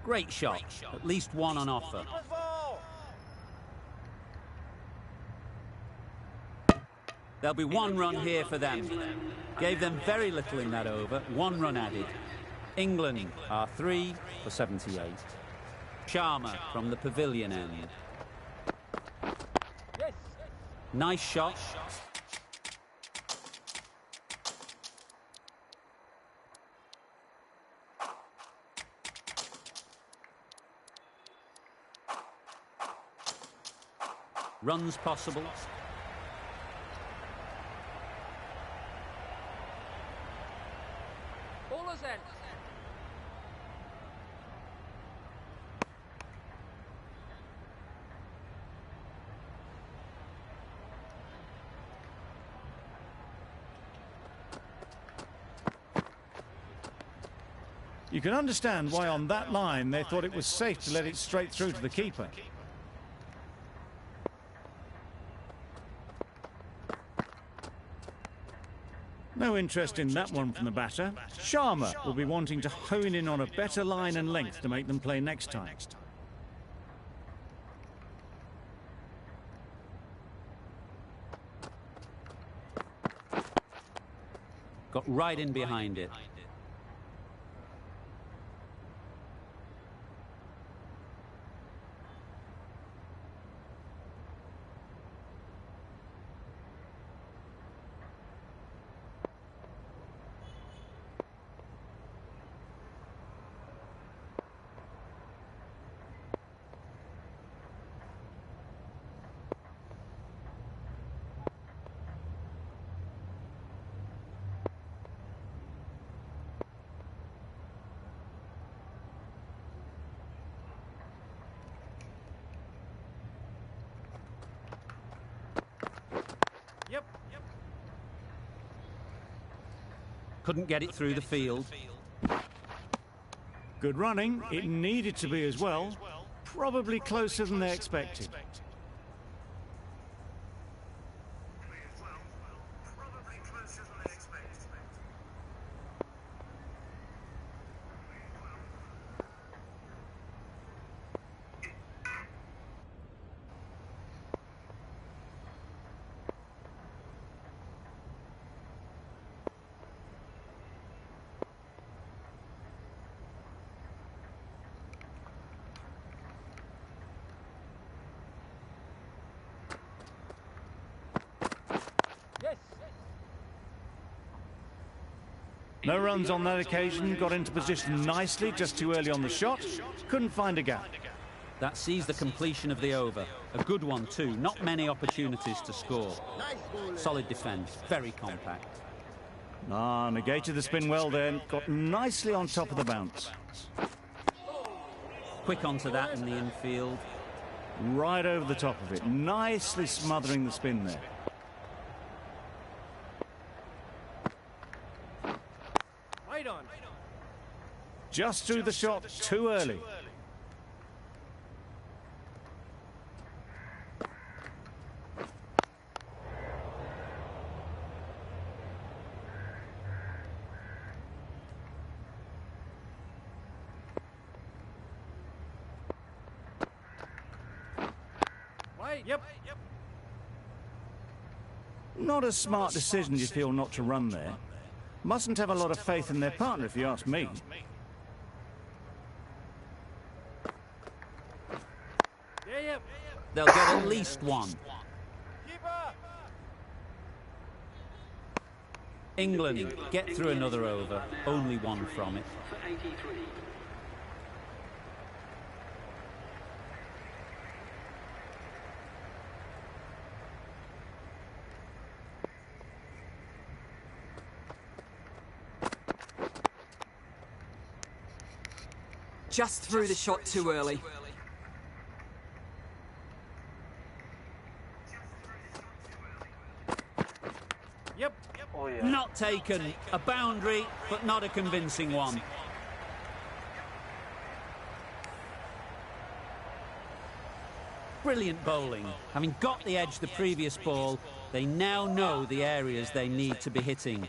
Great shot. At least one on offer. There'll be one run here for them. Gave them very little in that over. 1 run added. England are 3 for 78. Sharma from the pavilion end. Nice shot. Runs possible. You can understand why on that line they thought it was safe to let it straight through to the keeper. No interest in that one from the batter. Sharma will be wanting to hone in on a better line and length to make them play next time. Got right in behind it. Couldn't get it through the field. Good running. It needed to be as well. Probably closer than they expected. No runs on that occasion, got into position nicely, just too early on the shot, couldn't find a gap. That sees the completion of the over. A good one too, not many opportunities to score. Solid defence, very compact. Negated the spin well then, got nicely on top of the bounce. Quick onto that in the infield. Right over the top of it, nicely smothering the spin there. Just threw the shot too early. Not a smart decision, you feel, not to run there. Mustn't have a lot of faith in their partner, if you ask me. They'll get at least one. England get through another over, only one from it. Just threw the shot too early. Not taken. A boundary, but not a convincing one. Brilliant bowling. Having got the edge the previous ball, they now know the areas they need to be hitting.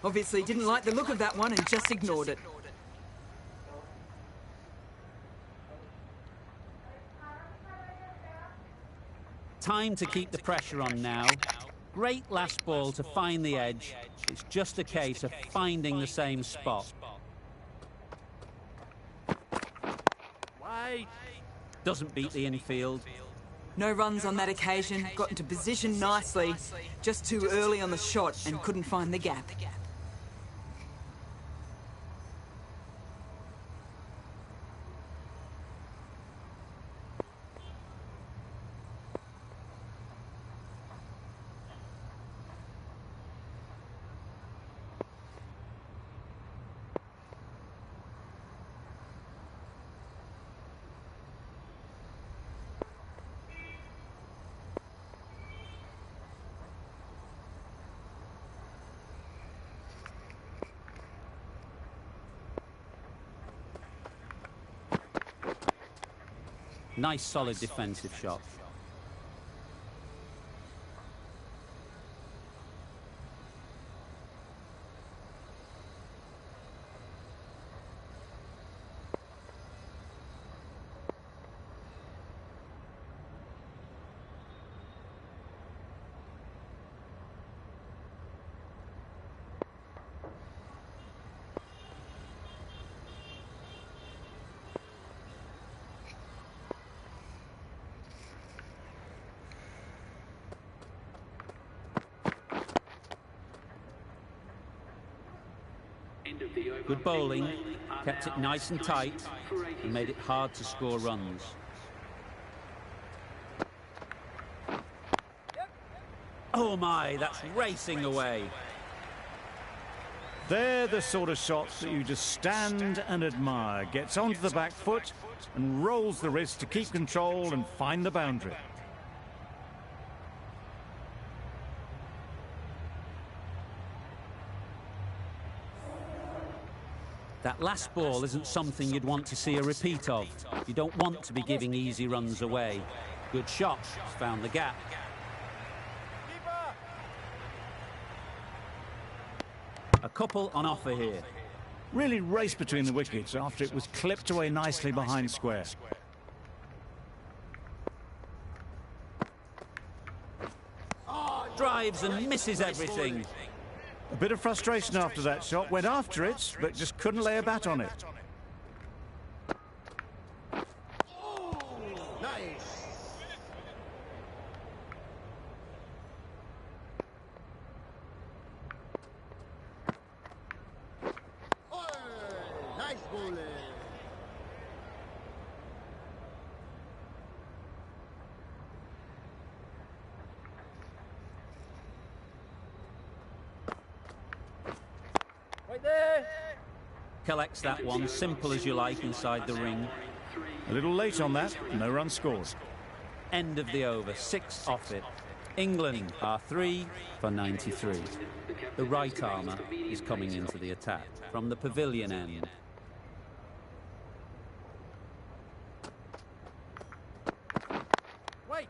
Obviously didn't like the look of that one and just ignored it. Time to keep the pressure on now. Great last ball to find the edge. It's just a case of finding the same spot. Wait. Doesn't beat the infield. No runs on that occasion. Got into position nicely. Just too early on the shot and couldn't find the gap. Nice solid defensive shot. Good bowling, kept it nice and tight, and made it hard to score runs. Oh my, that's racing away. They're the sort of shots that you just stand and admire. Gets onto the back foot and rolls the wrist to keep control and find the boundary. That last ball isn't something you'd want to see a repeat of. You don't want to be giving easy runs away. Good shot, found the gap. A couple on offer here. Really raced between the wickets after it was clipped away nicely behind square. Drives and misses everything. A bit of frustration after that shot. Went after it, but just couldn't lay a bat on it. Nice bowling. Right there. Collects that one, simple as you like, inside the ring. A little late on that, no run scored. End of the over, 6 off it. England are 3 for 93. The right armour is coming into the attack from the pavilion end. Wait.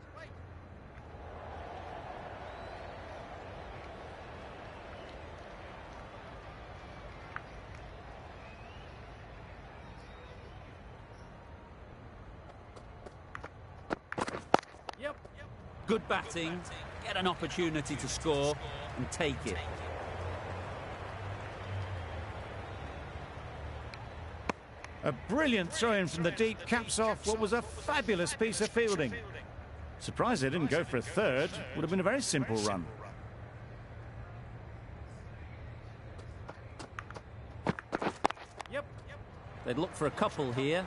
Yep. Good batting, get an opportunity to score and take it. A brilliant throw-in from the deep caps off what was a fabulous piece of fielding. Surprised they didn't go for a third. Would have been a very simple run. Yep. They'd look for a couple here.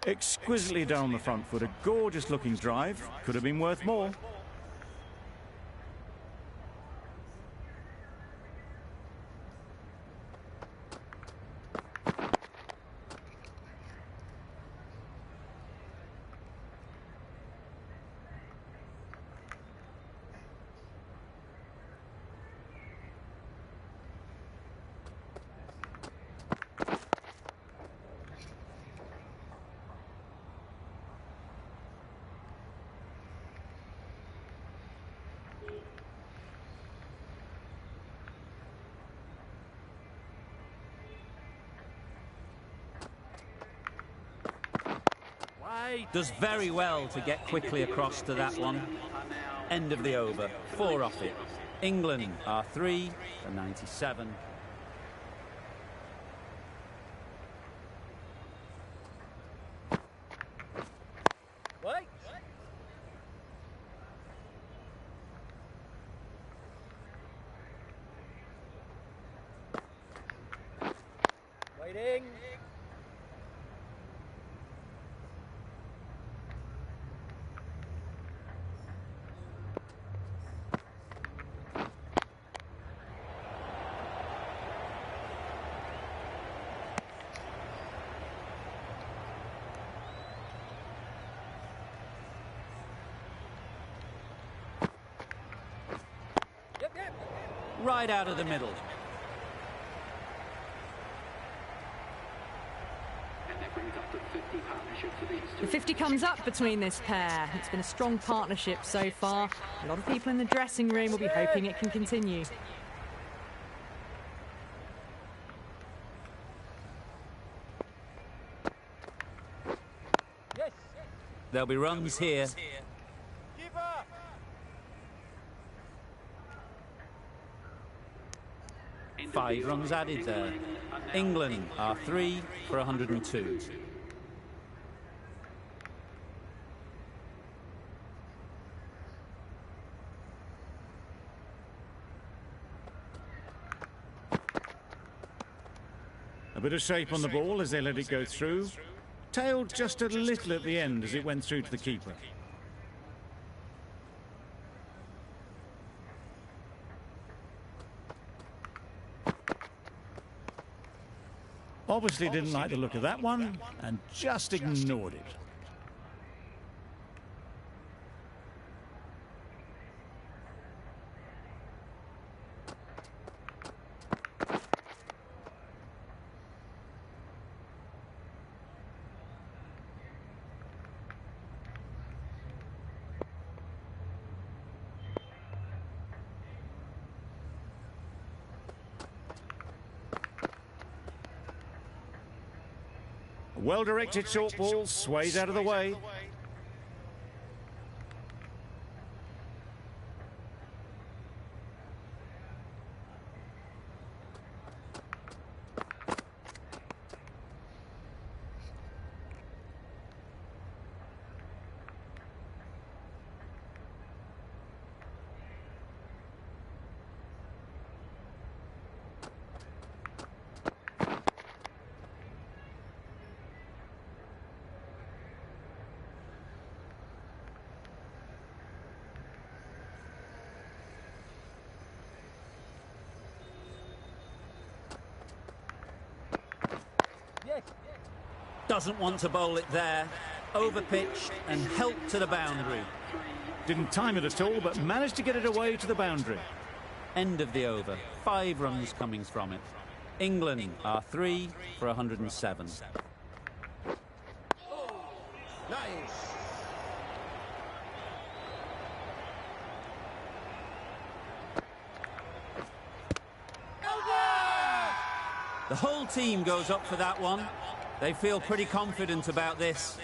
Exquisitely down the front foot. A gorgeous looking drive. Could have been worth more. Does very well to get quickly across to that one. End of the over. 4 off it. England are 3 for 97. Wait. Waiting. Yep, yep. Right out of the middle. The 50 comes up between this pair. It's been a strong partnership so far. A lot of people in the dressing room will be hoping it can continue. Yes. There'll be runs here. Keep up. Five runs added there. England are 3 for 102. A bit of shape on the ball as they let it go through. Tailed just a little at the end as it went through to the keeper. Obviously didn't like the look of that one and just ignored it. A well-directed short ball sways out of the way. Yes. Doesn't want to bowl it there. Overpitched and helped to the boundary. Didn't time it at all, but managed to get it away to the boundary. End of the over. 5 runs coming from it. England are 3 for 107. Nice. The whole team goes up for that one. They feel pretty confident about this.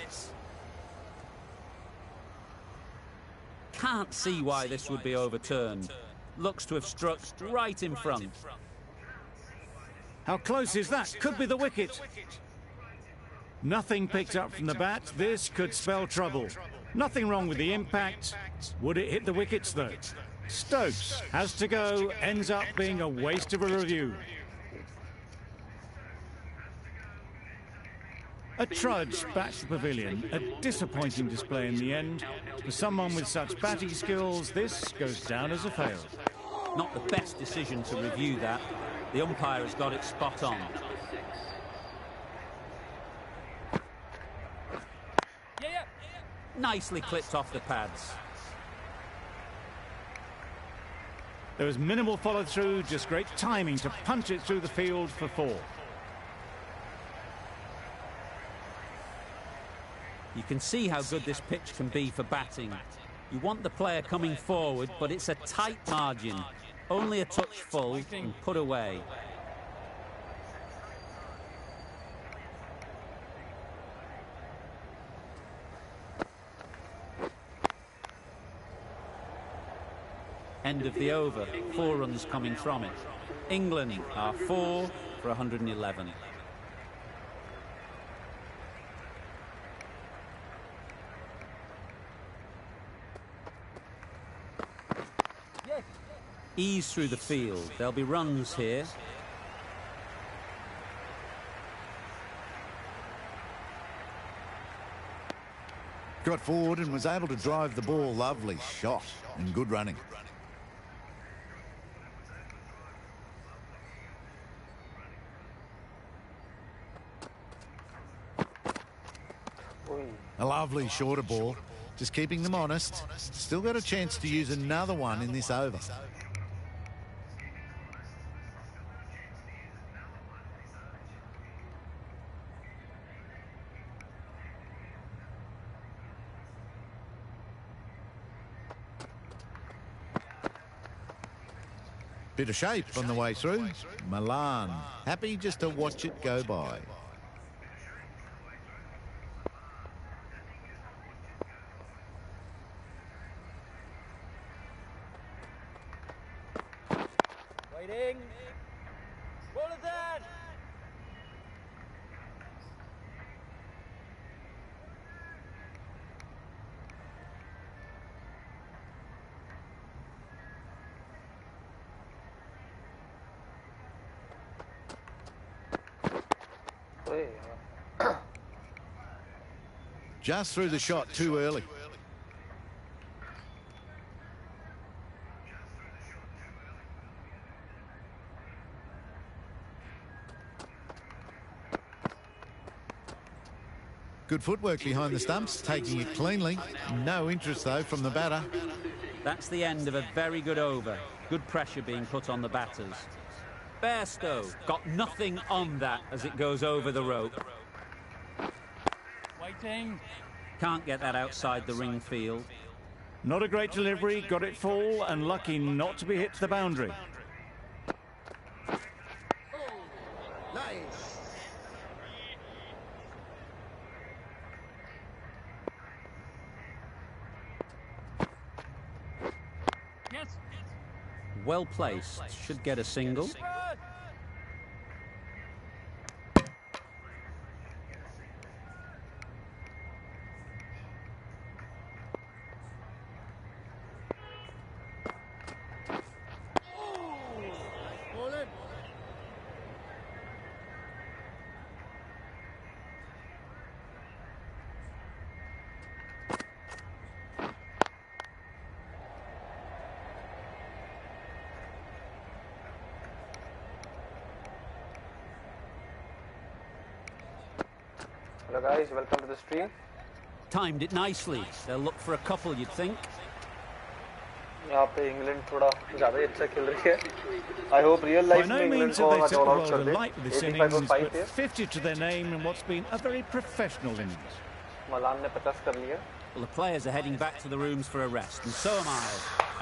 Can't see why this would be overturned. Looks to have struck right in front. How close is that? Could be the wicket. Nothing picked up from the bat. This could spell trouble. Nothing wrong with the impact. Would it hit the wickets, though? Stokes has to go. Ends up being a waste of a review. A trudge back to the pavilion. A disappointing display in the end. For someone with such batting skills, this goes down as a fail. Not the best decision to review that. The umpire has got it spot on. Yeah. Nicely clipped off the pads. There was minimal follow-through, just great timing to punch it through the field for 4. You can see how good this pitch can be for batting. You want the player coming forward, but it's a tight margin. Only a touch full and put away. end of the over, 4 runs coming from it. England are 4 for 111. Yes. Ease through the field. There'll be runs here. Got forward and was able to drive the ball. Lovely shot and good running. A lovely shorter ball. Just keeping them honest. Still got a chance to use another one in this over. Bit of shape on the way through. Milan, happy just to watch it go by. Waiting. Ball is dead. Just threw the shot too early. Good footwork behind the stumps, taking it cleanly. No interest, though, from the batter. That's the end of a very good over. Good pressure being put on the batters. Bairstow got nothing on that as it goes over the rope. Waiting. Can't get that outside the ring field. Not a great delivery, got it full and lucky not to be hit to the boundary. Nice. Yes. Well placed. Should get a single. Keeper. Ball in. Hello guys, welcome to the stream. Timed it nicely. They'll look for a couple, you'd think. यहाँ पे England थोड़ा ज़्यादा ही अच्छा खेल रही है. I hope real By life no में England means को have they आज took all the out world कर to they. light with this 85 innings, और 5 but 50 to their name in what's been a very professional innings. Malan ने 50 कर लिया. Well, the players are heading back to the rooms for a rest, and so am I,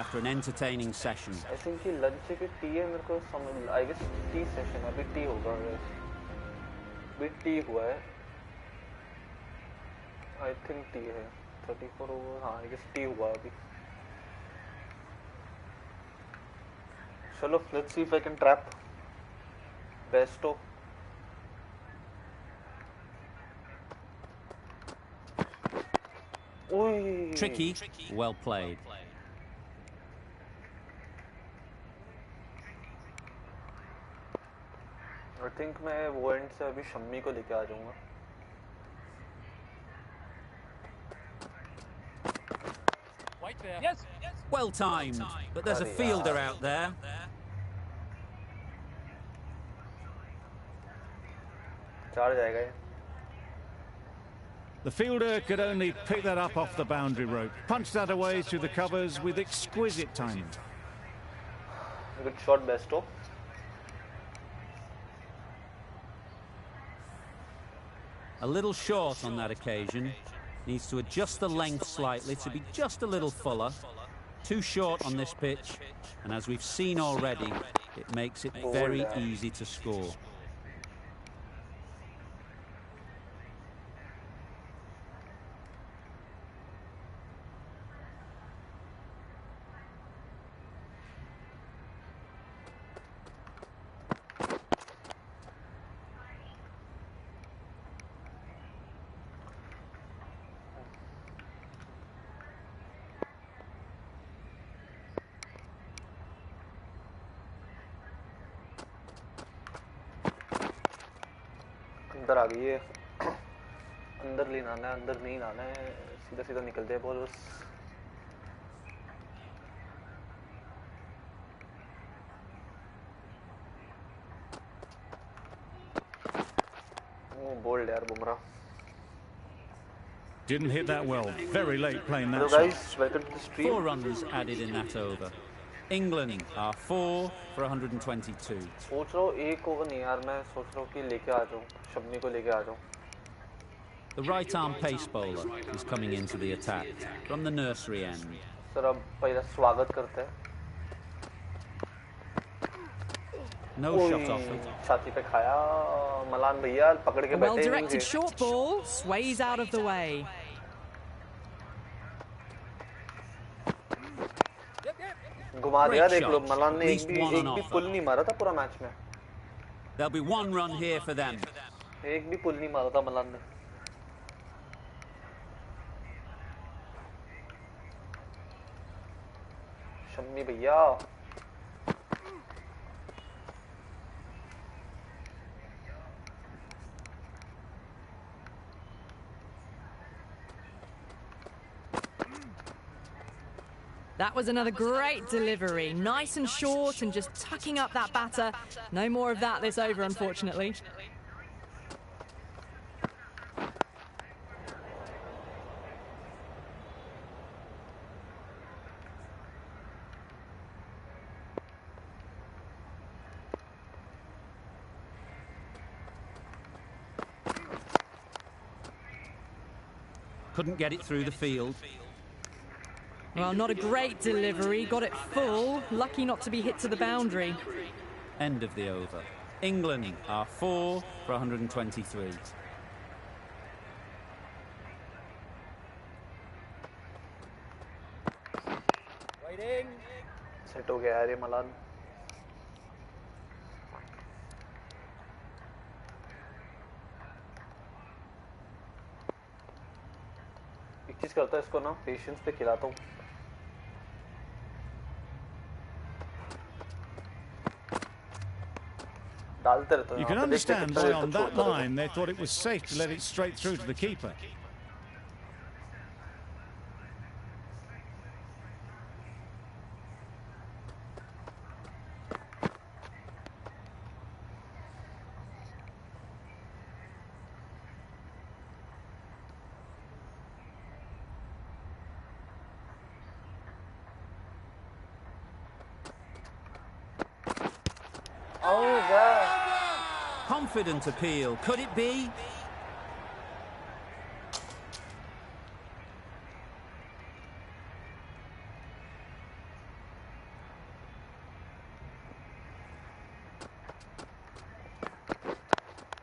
after an entertaining session. I think कि lunch के T है मेरे को समझ. I guess T session अभी टी होगा. अभी टी हुआ है. I think टी है. 34 ओवर. हाँ, I guess टी हुआ अभी. चलो, let's see if I can trap Bairstow. Oi. Tricky, well played. I think मैं वो एंड से अभी शम्मी को लेके आ जाऊंगा. Wait there. Yes. Yes. Well timed, but there's a fielder out there. चार जाएगा ये. The fielder could only pick that up off the boundary rope. Punched that away through the covers with exquisite timing. Good shot, Bairstow. A little short on that occasion. Needs to adjust the length slightly to be just a little fuller. Too short on this pitch, and as we've seen already, it makes it very easy to score. अंदर आ गई है अंदर लेना है अंदर नहीं लाना है सीधा सीधा निकलते हैं बॉल बस वो बोल्ड यार Bumrah Didn't hit that well. Very late playing that hello shot. Guys welcome to the stream 4 runs added in that over. England are 4 for 122. सोच रहा हूँ एक ओवर नहीं यार मैं सोच रहा हूँ कि लेके आ जाऊँ शम्मी को लेके आ जाऊँ The right arm pace bowler is coming into the attack from the nursery end. Sir अब पहला स्वागत करते हैं No shot offered. छाती पे खाया मलान भैया पकड़ के A well बैठे हैं directed मुझे। short ball sways out of the way. घुमा दिया Great देख लो shot. मलान ने At least one on एक भी offer. पुल नहीं मारा था पूरा मैच में There'll be 1 run here for them. एक भी पुल नहीं मारा था मलान ने शम्मी भैया That was another great delivery. Nice and short and just tucking up that batter. No more of that this over, unfortunately. Couldn't get it through the field. Well, not a great delivery. Got it full. Lucky not to be hit to the boundary. End of the over. England are 4 for 123. Waiting. Set हो गया यार ये Malan एक चीज करता है इसको ना पेशेंस पे खिलाता हूँ डालते रहते You हैं can यहाँ पे, देखते understand कितना why देर on तक that छोड़ता रहता line they thought it was safe to let it straight through to the keeper. हूँ। Oh God! Confident appeal. Could it be?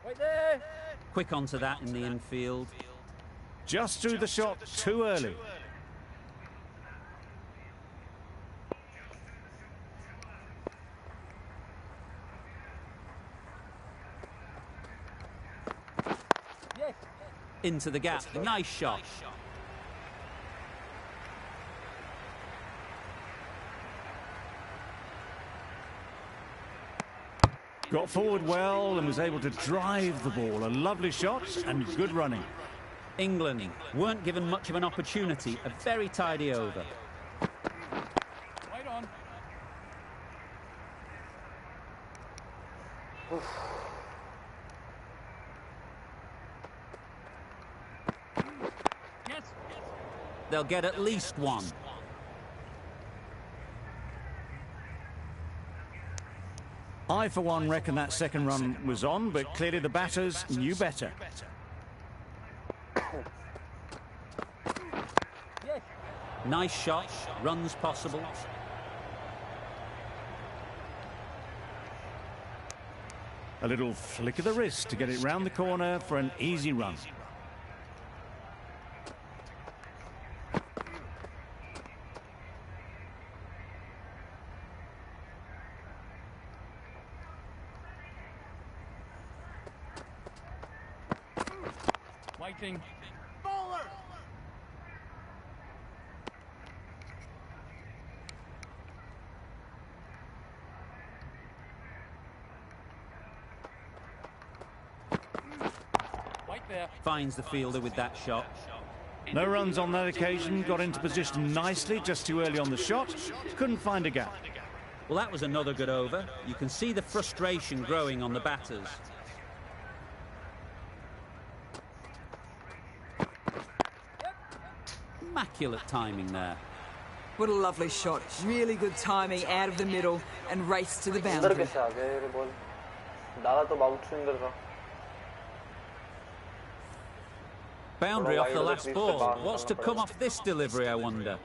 Right there. Quick onto that in the infield. Just threw the shot too early. Yes. Into the gap. Nice shot. Got forward well and was able to drive the ball. A lovely shot and good running. England weren't given much of an opportunity. A very tidy over. Right on. Yes. They'll get at least 1. I, for one, reckon that second run was on, but clearly the batters knew better. Yes. Nice shot. Runs possible. A little flick of the wrist to get it round the corner for an easy run. Waiting. there. Finds the fielder with that shot. No runs on that occasion, got into position nicely, just too early on the shot. Couldn't find a gap. Well, that was another good over. You can see the frustration growing on the batters. Immaculate timing there. What a lovely shot. Really good timing out of the middle and race to the अंदर boundary. कैसे आ गया ये ball डाला तो bought swinger था Boundary off the wide last of the ball. crease, What's to come off this delivery, I wonder?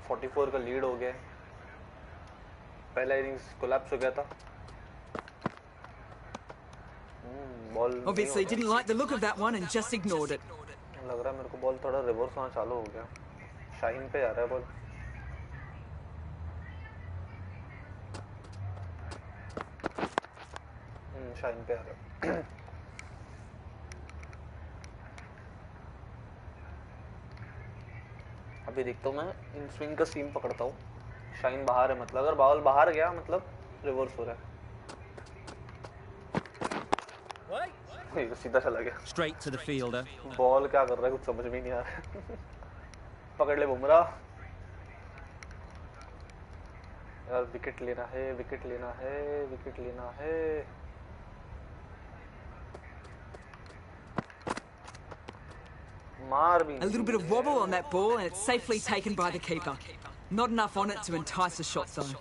44 का lead हो गया पहला इनिंग्स कोलैप्स हो गया था ball Obviously didn't like the look of that one and just ignored it. लग रहा है मेरे को बॉल थोड़ा रिवर्स होना चालू हो गया शाइन पे आ रहा है बॉल शाइन पे आ रहा है अभी देखता हूँ मैं इन स्विंग का सीम पकड़ता हूँ शाइन बाहर है मतलब अगर बॉल बाहर गया मतलब रिवर्स हो रहा है ये सीधा चला गया Straight to the fielder. Ball क्या कर रहा है कुछ समझ में नहीं आ रहा है पकड़ ले बुमराह यार विकेट लेना है विकेट लेना है विकेट लेना है मार भी A little bit of wobble on that ball and it's safely taken by the keeper. Not enough on it to entice the shot zone.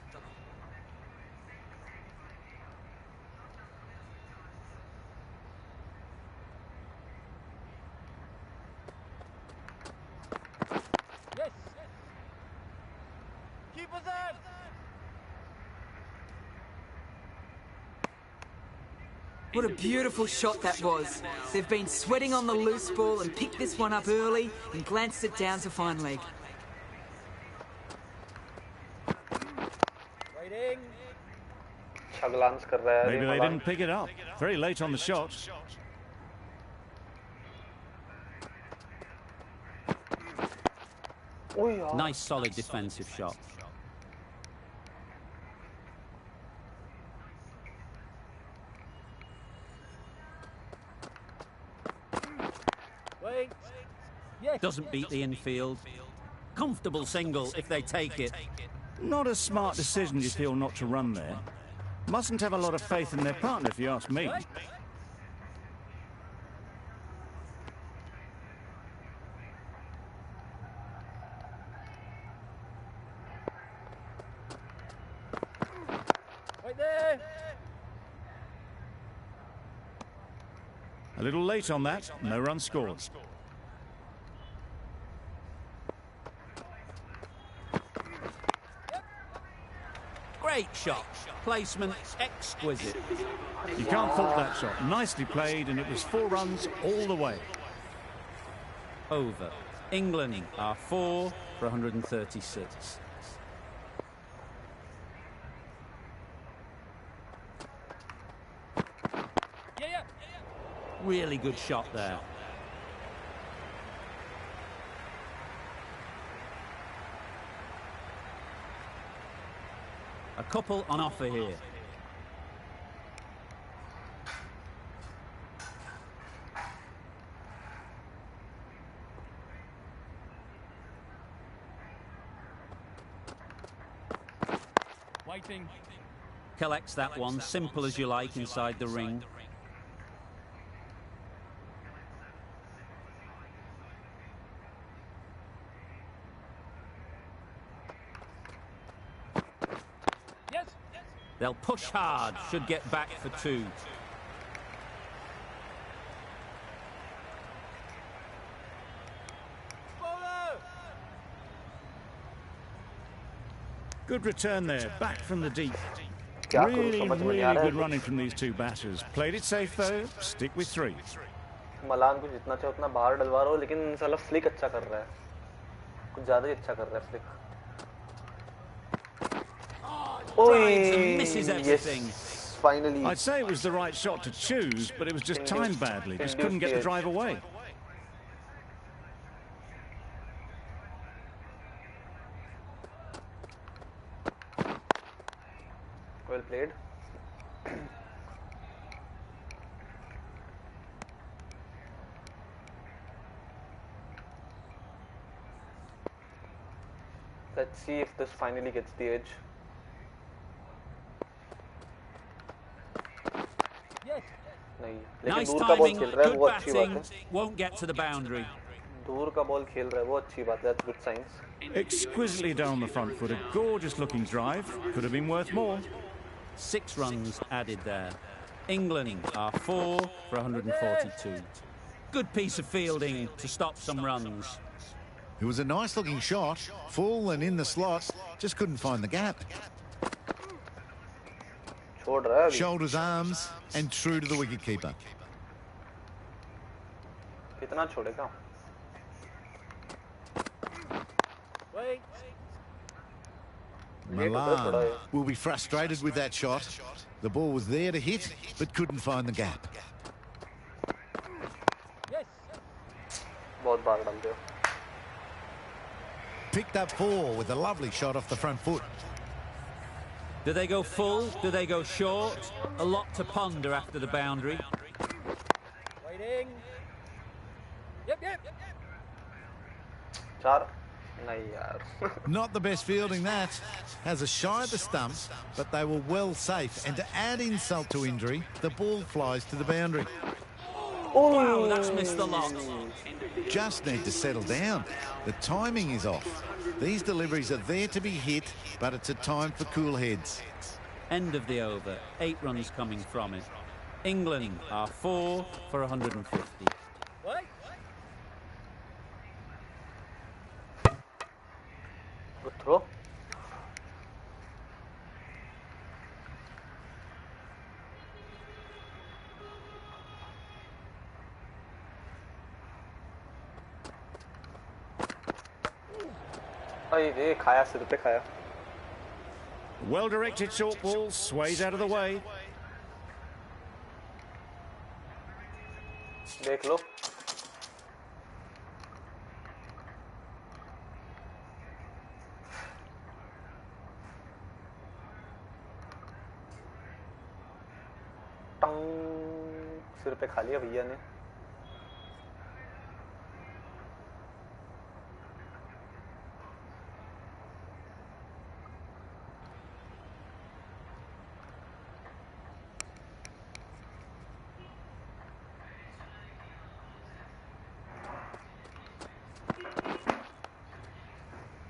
Yes. Keep us in. What a beautiful shot that was. They've been sweating on the loose ball and picked this one up early and glanced it down to fine leg. Waiting. अच्छा glance कर रहा है Maybe they didn't pick it up. Very late on the shot. ओह यार Nice solid defensive shot. Wait. Yes. Doesn't beat the infield. Comfortable single if they take it. Not a smart decision, you feel, not to run there. Mustn't have a lot of faith in their partner, if you ask me. Right there. A little late on that, no run scored. Great shot. Placement exquisite. You can't fault that shot. Nicely played, and it was 4 runs all the way. Over. England are 4 for 136. Yeah. Really good shot there. A couple on offer here. Waiting. Collects that one, simple as you like, inside the ring. Yes. They'll push hard, should get back for 2. Bowler. Good return there, back from the deep. क्या करूं, Really, समझ में नहीं really आ रहा है good running from these two batters. Played it safe though, stick with 3. Malan को जितना चाहे उतना बाहर डलवा रहा हो लेकिन साला फ्लिक अच्छा कर रहा है कुछ ज्यादा ही अच्छा कर रहा है flick Drives and misses everything. yes finally I'd say it was the right shot to choose, but it was just timed badly. Just couldn't get the drive away. well played Let's see if this finally gets the edge. Yes. नहीं, लेकिन Nice दूर का ball timing, खेल रहा है, good वो अच्छी बात batting, है. won't get to the boundary. दूर का बॉल खेल रहा है, वो अच्छी बात है. That's good signs. Exquisitely done on the front foot. A gorgeous looking drive. Could have been worth more. 6 runs added there. England are 4 for 142. Good piece of fielding to stop some runs. It was a nice looking shot, full and in the slot, just couldn't find the gap. छोड़ रहा है अभी. Shoulders, arms, and true to the wicketkeeper. कितना छोड़ेगा? Wait. Milan will be frustrated with that shot. The ball was there to hit, but couldn't find the gap. Yes. बहुत बार डाल दिया. Picked up 4 with a lovely shot off the front foot. Do they go full? Do they go short? A lot to ponder after the boundary. Waiting. Yep. 4. नहीं यार. Not the best fielding that. Has a shy of the stumps, but they were well safe. And to add insult to injury, the ball flies to the boundary. Wow, that's missed the lot. Just need to settle down. The timing is off. These deliveries are there to be hit, but it's a time for cool heads. End of the over. 8 runs coming from it. England are 4 for 150. What? Good throw. अरे खाया सिर पे खाया. Well directed short ball, sways out of the way. देख लो. टंग सिर पे खा लिया भैया ने.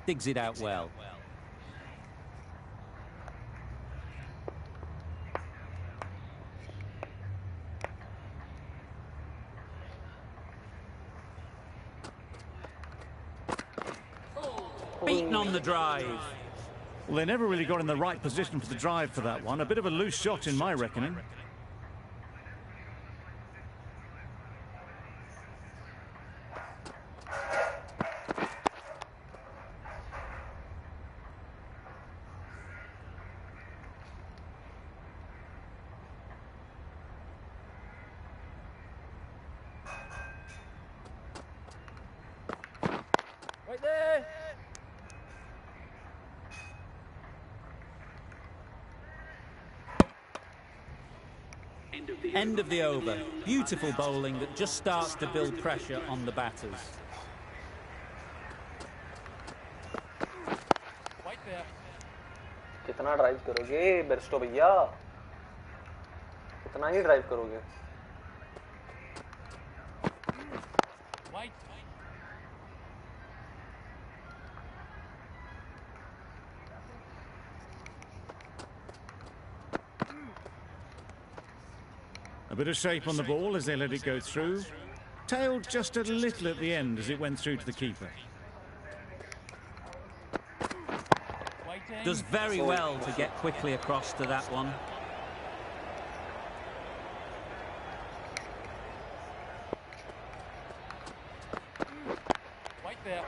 Digs it out well. Beaten on the drive. Well, they never really got in the right position for the drive for that one. A bit of a loose shot in my reckoning. Right there. End of the over. Beautiful bowling that just starts to build pressure on the batters. Right there. कितना drive करोगे Bairstow भैया? कितना ही drive करोगे? Right. A bit of shape on the ball as they let it go through. Tailed just a little at the end as it went through to the keeper. Waiting. Does very well to get quickly across to that one. Right there.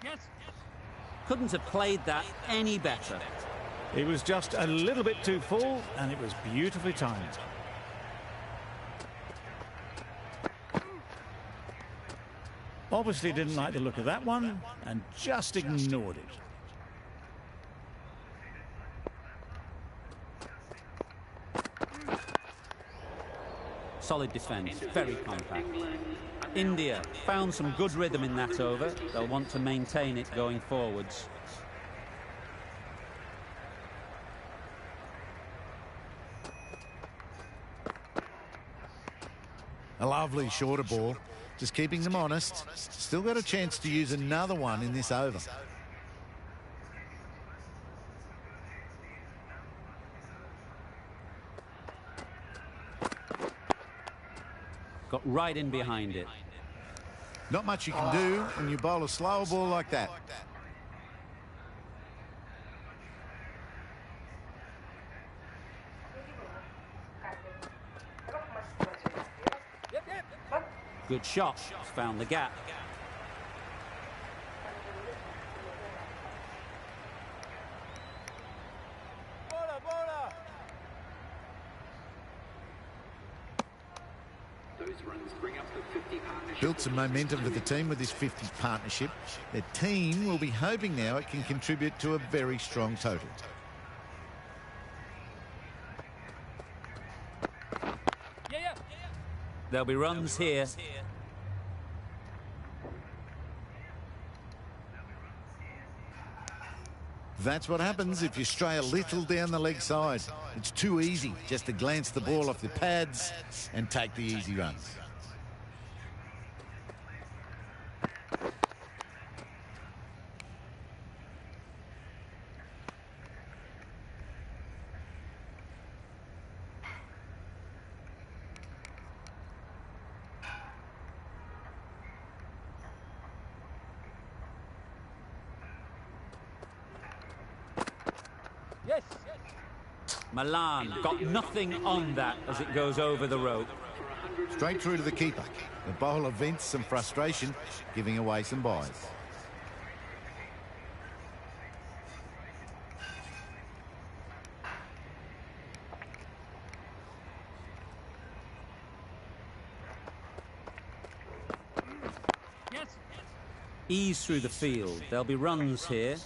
Yes. Couldn't have played that any better. It was just a little bit too full, and it was beautifully timed. Obviously didn't like the look of that one, and just ignored it. Solid defence, very compact. India found some good rhythm in that over. They'll want to maintain it going forwards. A lovely shorter ball, just keeping them honest. Still got a chance to use another one in this over. Got right in behind it. Not much you can do when you bowl a slower ball like that. Good shot. Found the gap. Built some momentum for the team with this 50 partnership. Their team will be hoping now it can contribute to a very strong total. There'll be runs here. That's what happens if you stray a little down the leg side. It's too easy just to glance the ball off the pads and take the easy runs. Malan got nothing on that as it goes over the rope. Straight through to the keeper. The bowler vents some frustration, giving away some byes. Ease through the field. There'll be runs here.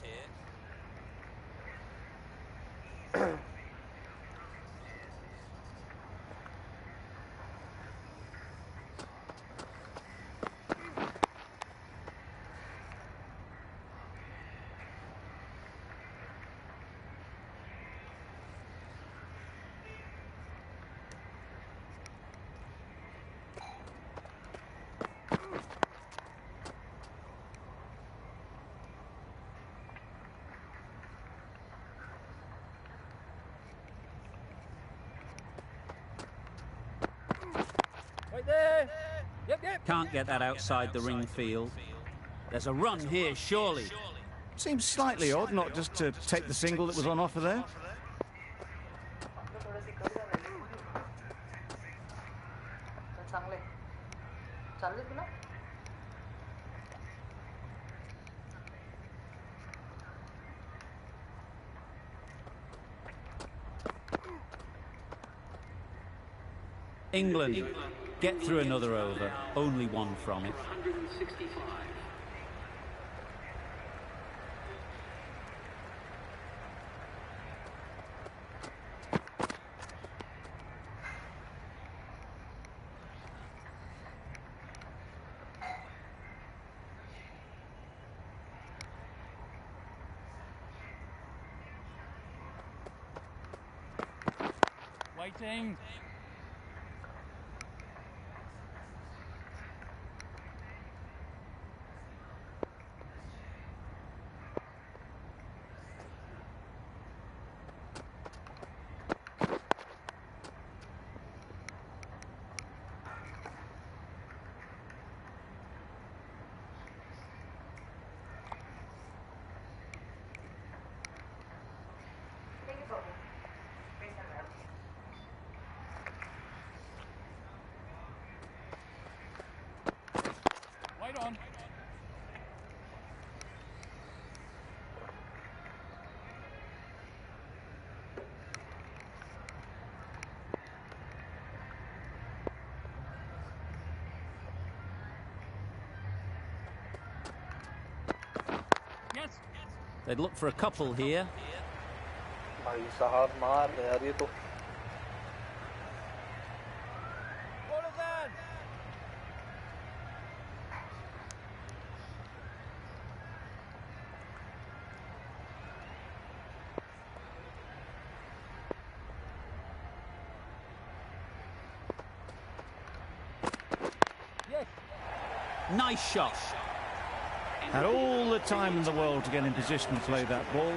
Can't get that outside the ring field. There's a run here, surely. Seems slightly odd not just to take the single that was on offer there. England get through another over, only one from it. Waiting. Wait on. Yes. They'd look for a couple here. भाई साहब मार दे यार ये तो Nice shot. Had all the time in the world to get in position to play that ball.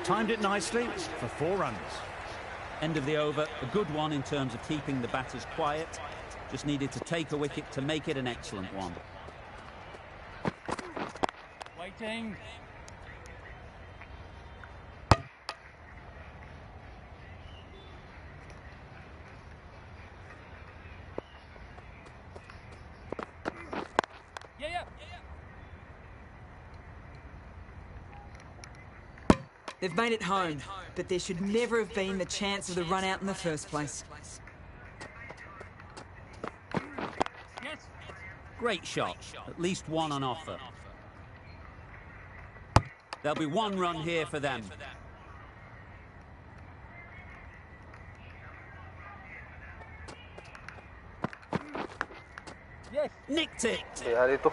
Timed it nicely for 4 runs. End of the over. A good one in terms of keeping the batters quiet. Just needed to take a wicket to make it an excellent one. Waiting. Yeah. They've made it home, but there should never have been the chance of the run out in the first place. Yes. Great shot. At least one on offer. There'll be 1 run here for them. Yes. Nicked it. यार ये तो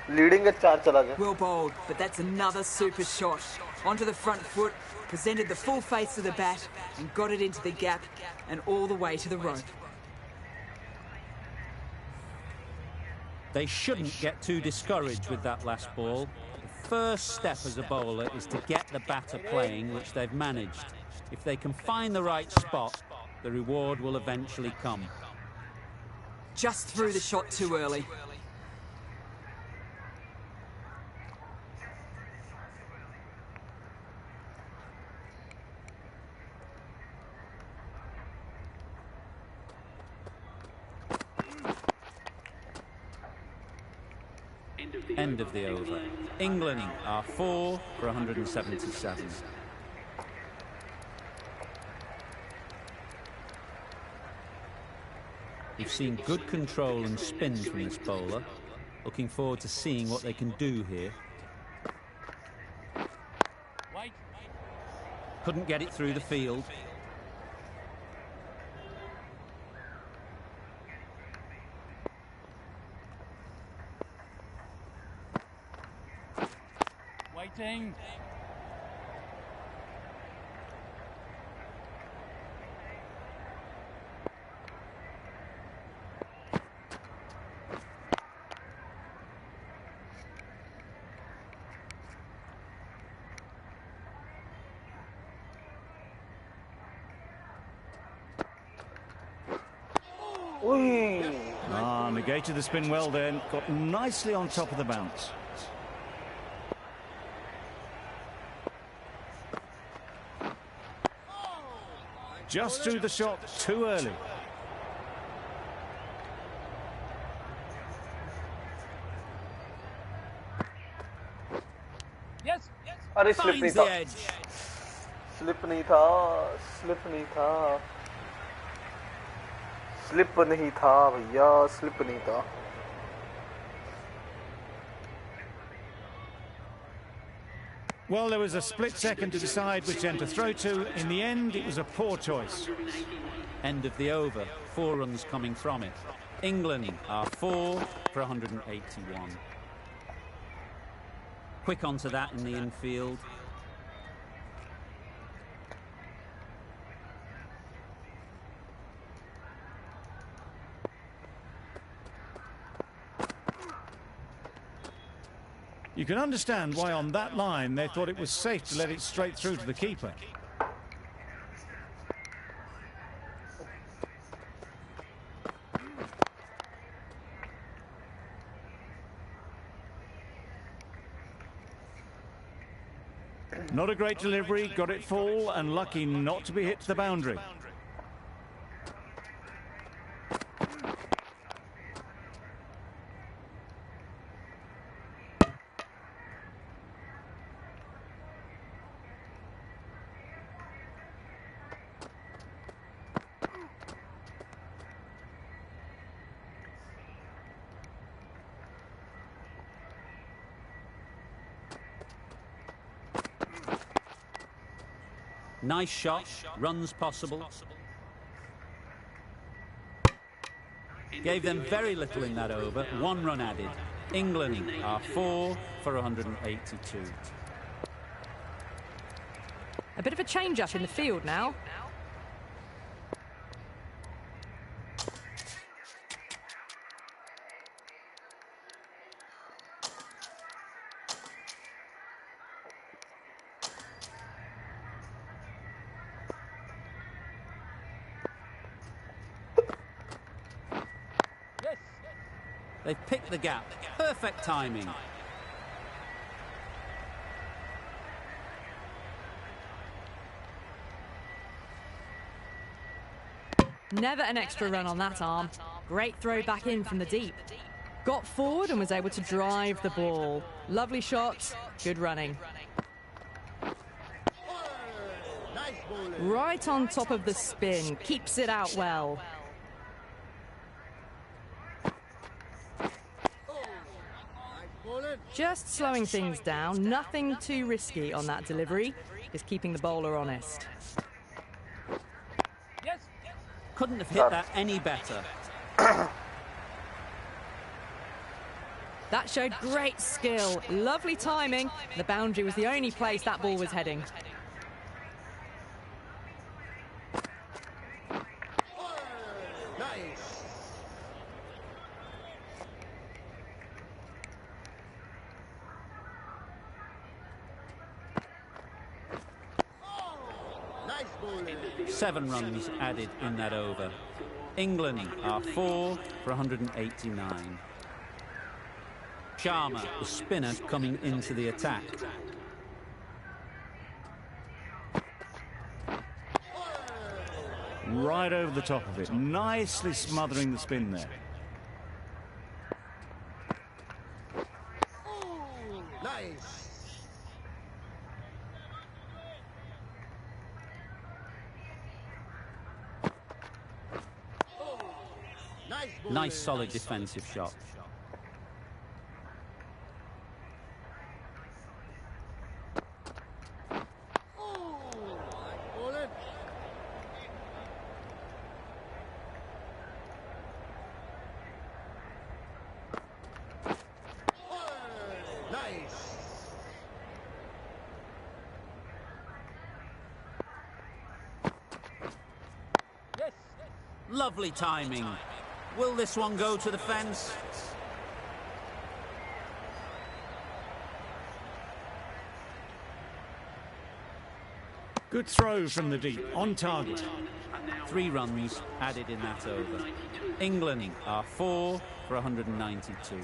leading के 4 चला गया. Well bowled, but that's another super shot. Onto the front foot, presented the full face of the bat and got it into the gap and all the way to the rope. They shouldn't get too discouraged with that last ball. The first step as a bowler is to get the batter playing, which they've managed. If they can find the right spot, the reward will eventually come. Just threw the shot too early. End of the over. England are 4 for 177. We've seen good control and spin from this bowler. Looking forward to seeing what they can do here. Wait. Couldn't get it through the field. Waiting. Negated the spin well then. Got nicely on top of the bounce. Just threw the shot too early. Yes. अरे slip नहीं Finds the था. edge. Slip नहीं था. Slip नहीं था. Slip नहीं था भैया. स्लिप नहीं था. Well, there was a split second to decide which end to throw to. In the end, it was a poor choice. End of the over. 4 runs coming from it. England are 4 for 181. Quick onto that in the infield. You can understand why on that line they thought it was safe to let it straight through to the keeper. Not a great delivery, got it full and lucky not to be hit to the boundary. Nice shot, runs possible. Gave them very little in that over, 1 run added. England are 4 for 182. A bit of a change-up in the field now. They've picked the gap. Perfect timing. Never an extra run on that arm. Great throw back in from the deep. Got forward and was able to drive the ball. Lovely shot, good running. Right on top of the spin, keeps it out well. Just slowing things down, nothing too risky on that delivery, just keeping the bowler honest. Yes. Couldn't have hit that any better. That showed great skill, lovely timing. The boundary was the only place that ball was heading. Seven runs added in that over. England are 4 for 189. Sharma, the spinner, coming into the attack. Right over the top of it, nicely smothering the spin there. Nice solid defensive shot. Yes. Lovely timing. Will this one go to the fence? Good throw from the deep, on target. 3 runs added in that over. England are 4 for 192.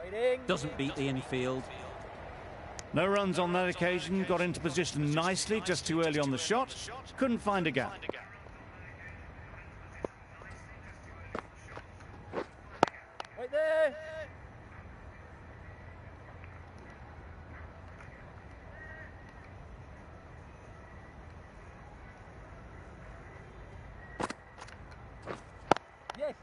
Waiting. Doesn't beat the infield. No runs on that occasion, got into position nicely, just too early on the shot. Couldn't find a gap. Right there. Yes.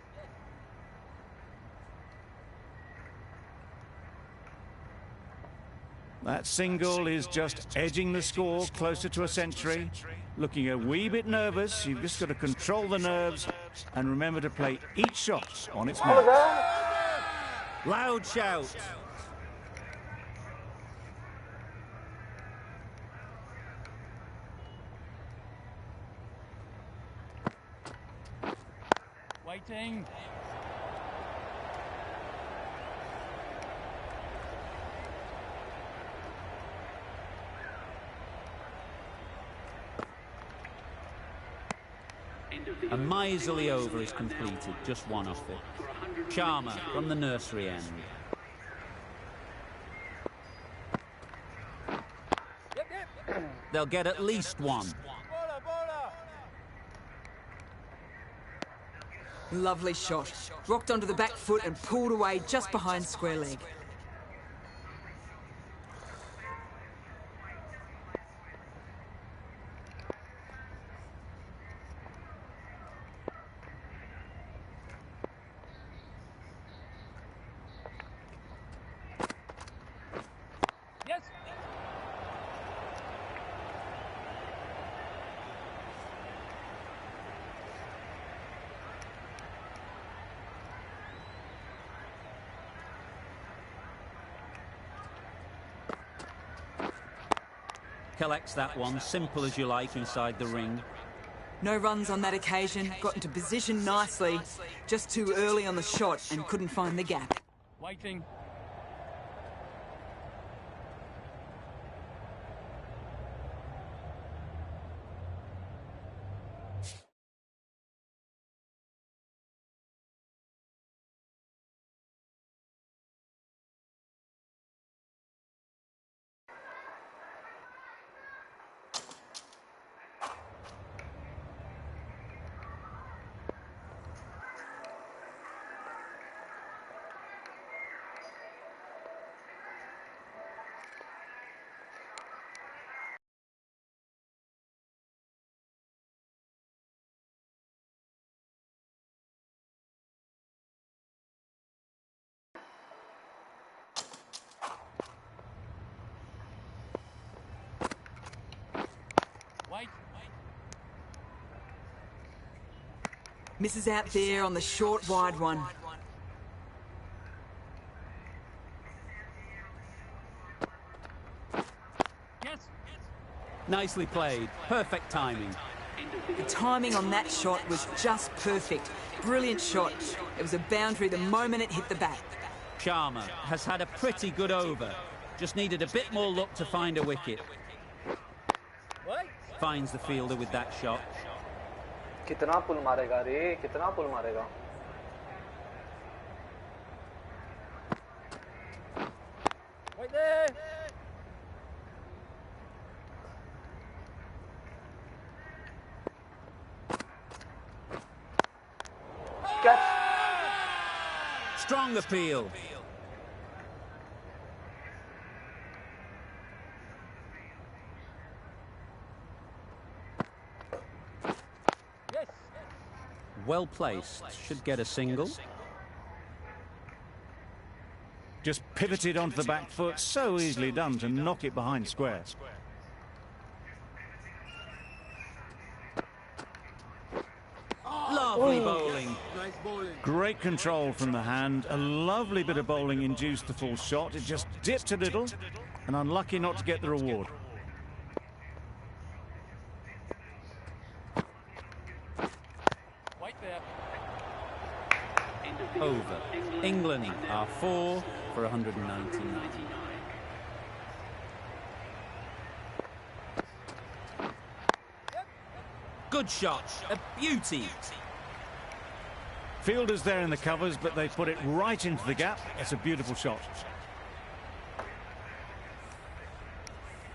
That single is just edging the score closer to a century. Looking a wee bit nervous, you've just got to control the nerves and remember to play each shot on its mark. Loud shout. Waiting. A miserly over is completed, just one off it. Sharma from the nursery end. Yep, yep. They'll get at least one. Bowler, bowler. Lovely shot. Rocked onto the back foot and pulled away just behind square leg. Yes. Collects that one, simple as you like, inside the ring. No runs on that occasion, got into position nicely, just too early on the shot and couldn't find the gap. Waiting. Misses out there on the short wide one. Yes. Nicely played. Perfect timing. The timing on that shot was just perfect. Brilliant shot. It was a boundary the moment it hit the bat. Sharma has had a pretty good over. Just needed a bit more luck to find a wicket. Wait. Finds the fielder with that shot. कितना पुल मारेगा रे कितना पुल मारेगा Wait there. Catch Strong appeal. Yes. Well placed. Should get a single. Just pivoted onto the back foot. So easily done to knock it behind square. Lovely bowling. Great control from the hand. A lovely bit of bowling induced the full shot. It just dipped a little and unlucky not to get the reward. Wait there. Over. England are 4 for 199. Good shot. A beauty. Fielders there in the covers, but they put it right into the gap. It's a beautiful shot.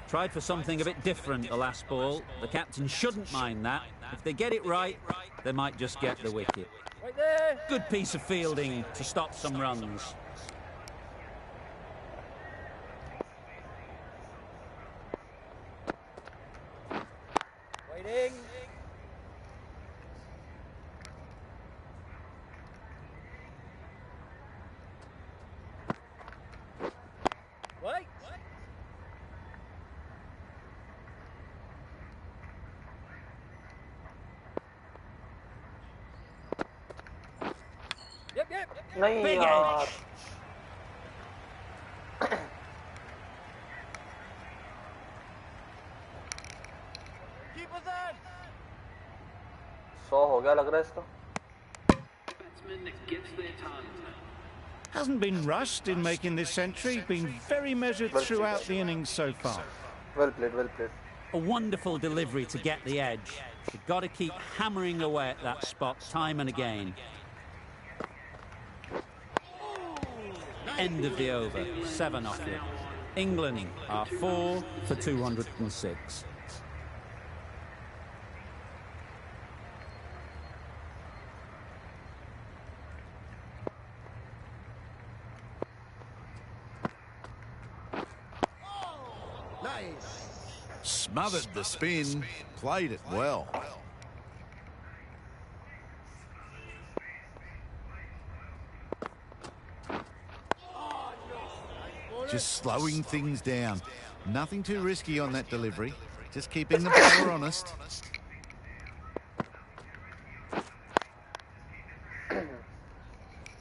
Tried for something a bit different the last ball. The captain shouldn't mind that. If they get it right, they might just get the wicket. Wait there. Good piece of fielding to stop some runs. Waiting. Wait. Yep, yep. नहीं Big यार Keep us on. 100 हो गया लग रहा है इसका Hasn't been rushed in making this century. Been very measured throughout the innings so far. well played A wonderful delivery to get the edge. You've got to keep hammering away at that spot time and again. End of the over. 7 off it. England are 4 for 206. Smothered the spin, played it well. Just slowing things down. Nothing too risky on that delivery. Just keeping the bowler honest.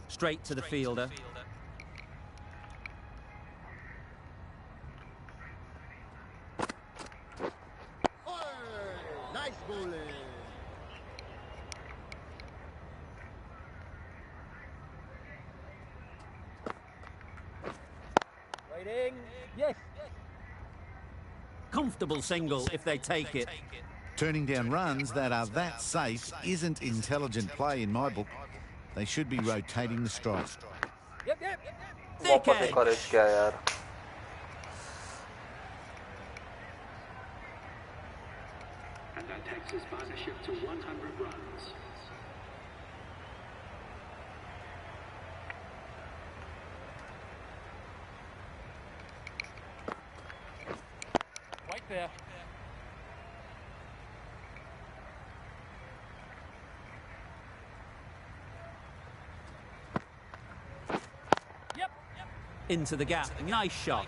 Straight to the fielder. Waiting. Yes. Comfortable single if they take it. Turning down runs that are that safe isn't intelligent play in my book. They should be rotating the strike. Yep, yep. Thick वापस edge. encourage किया यार And that takes his partnership to 100 runs. Wait there. Yep. Into the gap. Nice shot.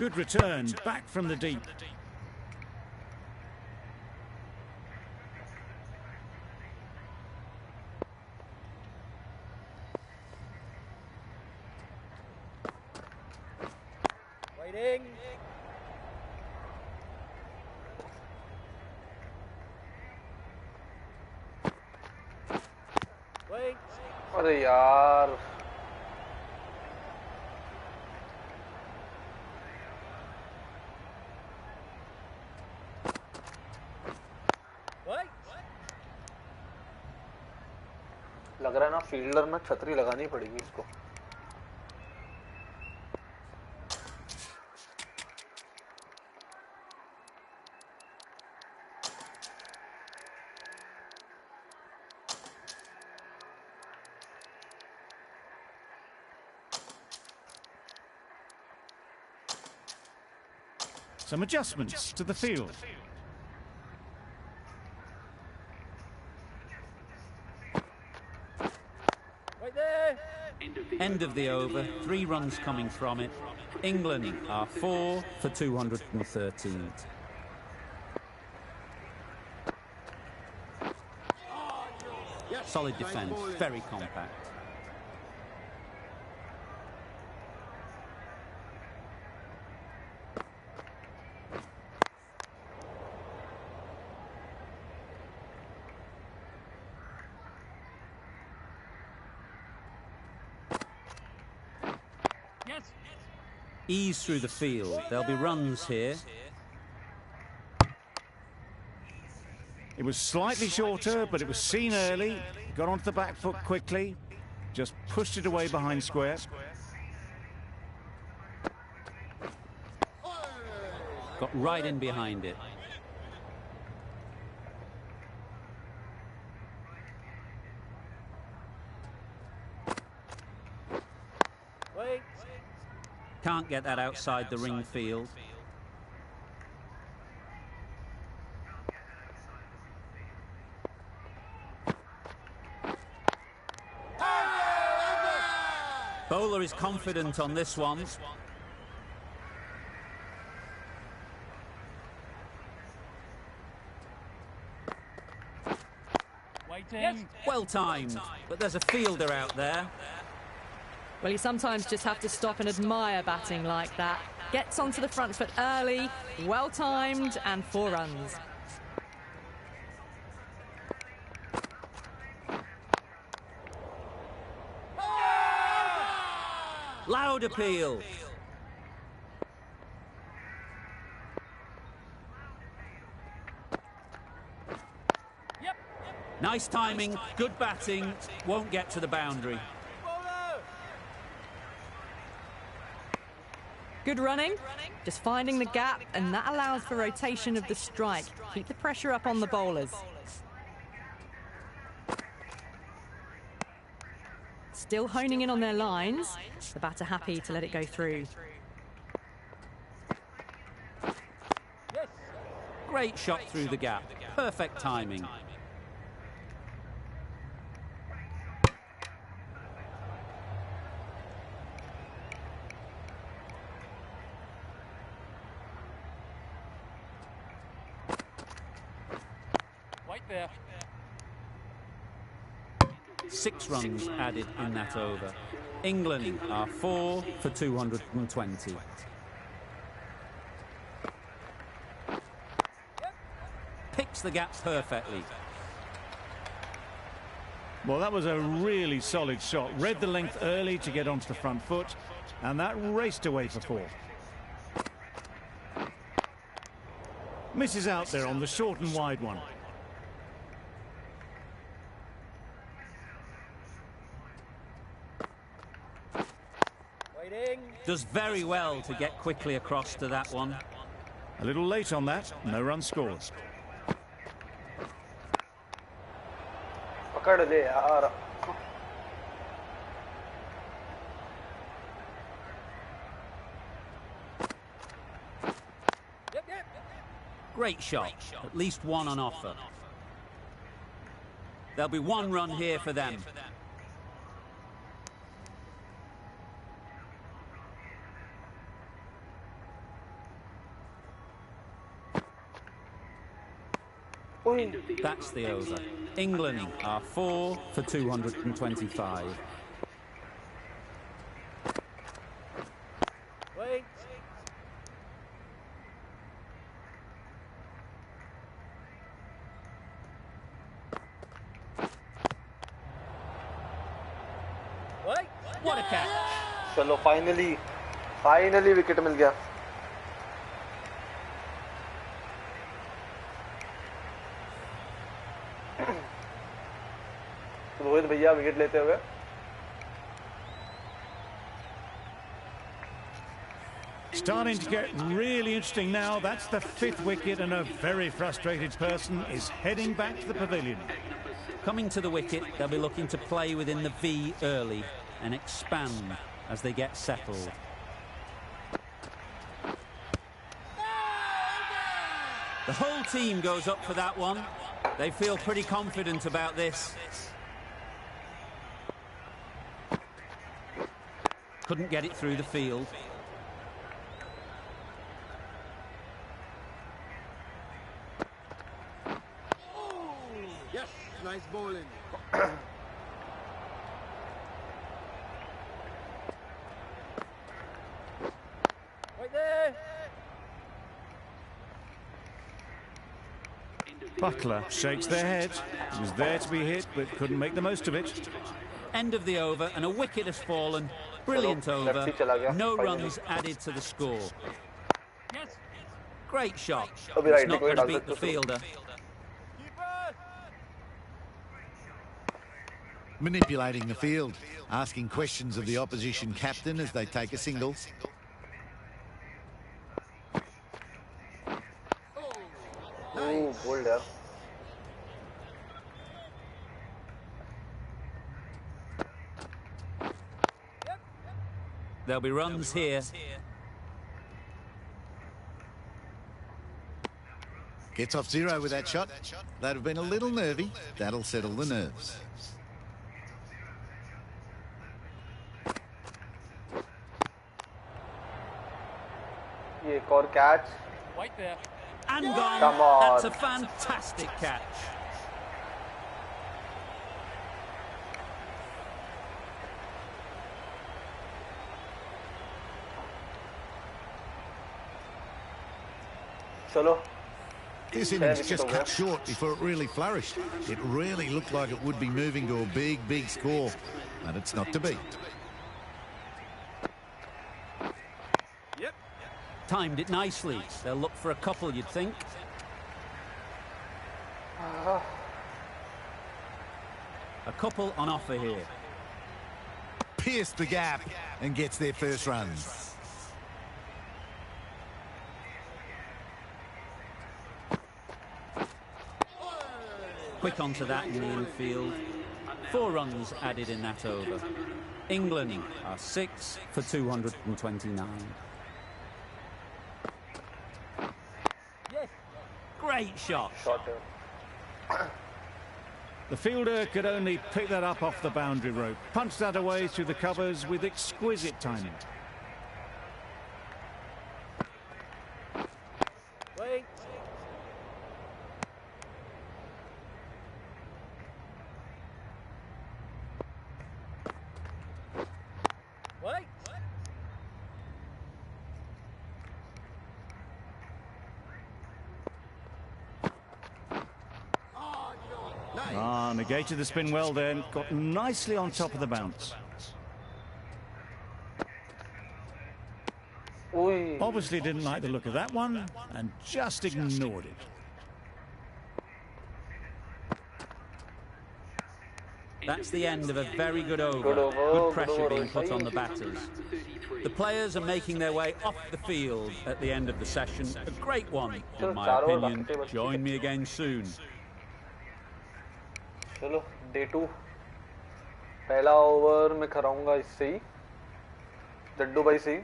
Good return, back from the deep. Waiting. Wait. अरे यार Wait. लग रहा है ना fielder में छतरी लगानी पड़ेगी इसको. Some adjustments to the field. Right there. End of the over, 3 runs coming from it. England are 4 for 213. Solid defence, very compact. Yes. Ease through the field. There'll be runs here. It was slightly shorter, but it was seen early. Got onto the back foot quickly. Just pushed it away behind square. Got right in behind it. Wait. Can't get that outside the ring field. Bowler is confident on this one. Waiting. Yes. Well timed, but there's a fielder out there. Well, you sometimes just have to stop and admire batting like that. Gets onto the front foot early, well timed, and 4 runs. Loud appeal. Yep. Nice timing, good batting, won't get to the boundary. Bowler. Good running, just finding the gap, and that allows for rotation of the strike. Keep the pressure up on the bowlers. Still honing in on their lines. The batter happy to let it go through. Yes. Great shot through the gap, perfect timing. Wait there. 6 runs added in that over. England are 4 for 220. Picks the gap perfectly. Well, that was a really solid shot. Read the length early to get onto the front foot, and that raced away for 4. Misses out there on the short and wide one. Waiting. Does very well to get quickly across to that one. A little late on that, no run scored. पकड़ ले यार. Yep, yep. Great shot, at least 1 on offer. There'll be 1 run here for them. That's the over. England are 4 for 225. Wait. Wait. What a catch! चलो finally wicket मिल गया. रोहित भैया wicket लेते हुए. Starting to get really interesting now. That's the 5th wicket, and a very frustrated person is heading back to the pavilion. Coming to the wicket, they'll be looking to play within the V early and expand as they get settled. The whole team goes up for that one. They feel pretty confident about this. Couldn't get it through the field. Yes, nice bowling. Right there. Butler shakes their head. He was there to be hit, but couldn't make the most of it. End of the over, and a wicket has fallen. Brilliant over. No runs added to the score. Yes. Great shot. अभी It's right not को ही going to डाल beat the सकते हो. fielder. Keeper. Manipulating the field, asking questions of the opposition captain as they take a single. Oh, bold यार. There'll be runs here. Gets off 0 with that shot. They'd have been a little nervy. That'll settle the nerves. ये एक और catch. Right there. And gone. Come on. That's a fantastic catch. चलो. This innings just cut short before it really flourished. It really looked like it would be moving to a big score, but it's not to be. Yep. Timed it nicely. They'll look for a couple, you'd think. A couple on offer here. Pierced the gap and gets their first runs. Quick onto that in the infield. 4 runs added in that over. England are 6 for 229. Yes. Great shot. Shot. The fielder could only pick that up off the boundary rope. Punched that away through the covers with exquisite timing. Wait. Wait. Negated the spin well then. Got nicely on top of the bounce. Ui. Obviously didn't like the look of that one and just ignored it. That's the end of a very good over. Good over, Good good pressure over. being put on the batters. The players are making their way off the field at the end of the session. A great one, in my opinion. Join me again soon. चलो day 2. पहला over में कराऊंगा इससे ही. जड्डू भाई से ही.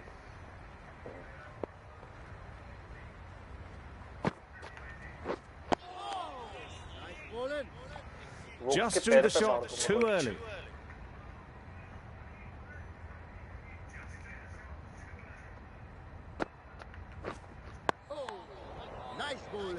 वो Just उसके threw the पैर पे shot मार too दूंगा. early. Nice bowling.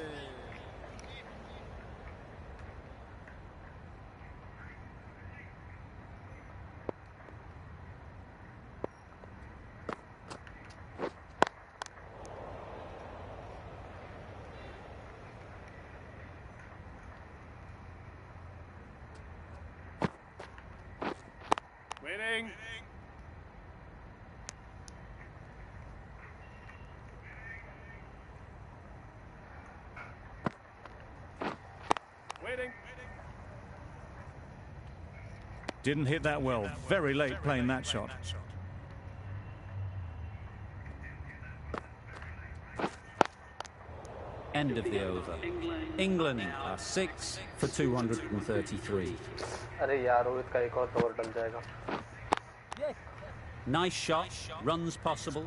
Waiting. Waiting. Didn't hit that well. Very late playing that shot. End of the over. England are 6 for 233. अरे यार रोहित का एक और ओवर डल जाएगा. Yes. Nice shot, runs possible.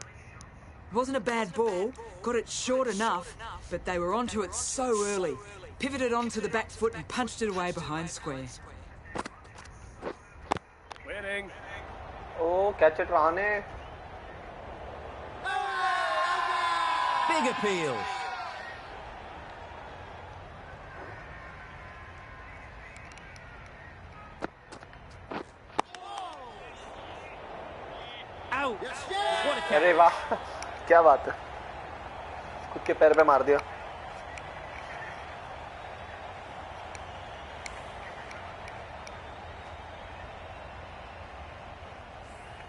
It wasn't a bad ball, got it short enough, but they were onto it so early. Pivoted onto the back foot and punched it away behind square. Waiting. Oh, catch it, Rahane. Big appeal. Out. What a catch. अरे वाह, क्या बात है. खुद के पैर पे मार दिया.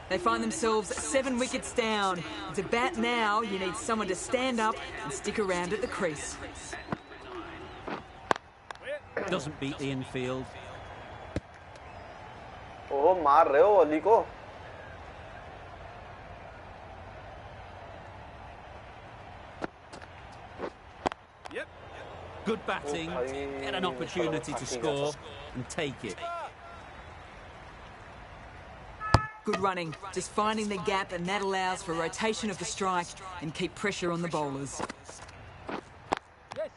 They find themselves 7 wickets down. To bat now, you need someone to stand up and stick around at the crease. Doesn't beat the infield. ओह मार रहे हो अली को. Yep. Good batting. Get an opportunity to score and take it. Good running, just finding the gap, and that allows for rotation of the strike and keep pressure on the bowlers. Yes.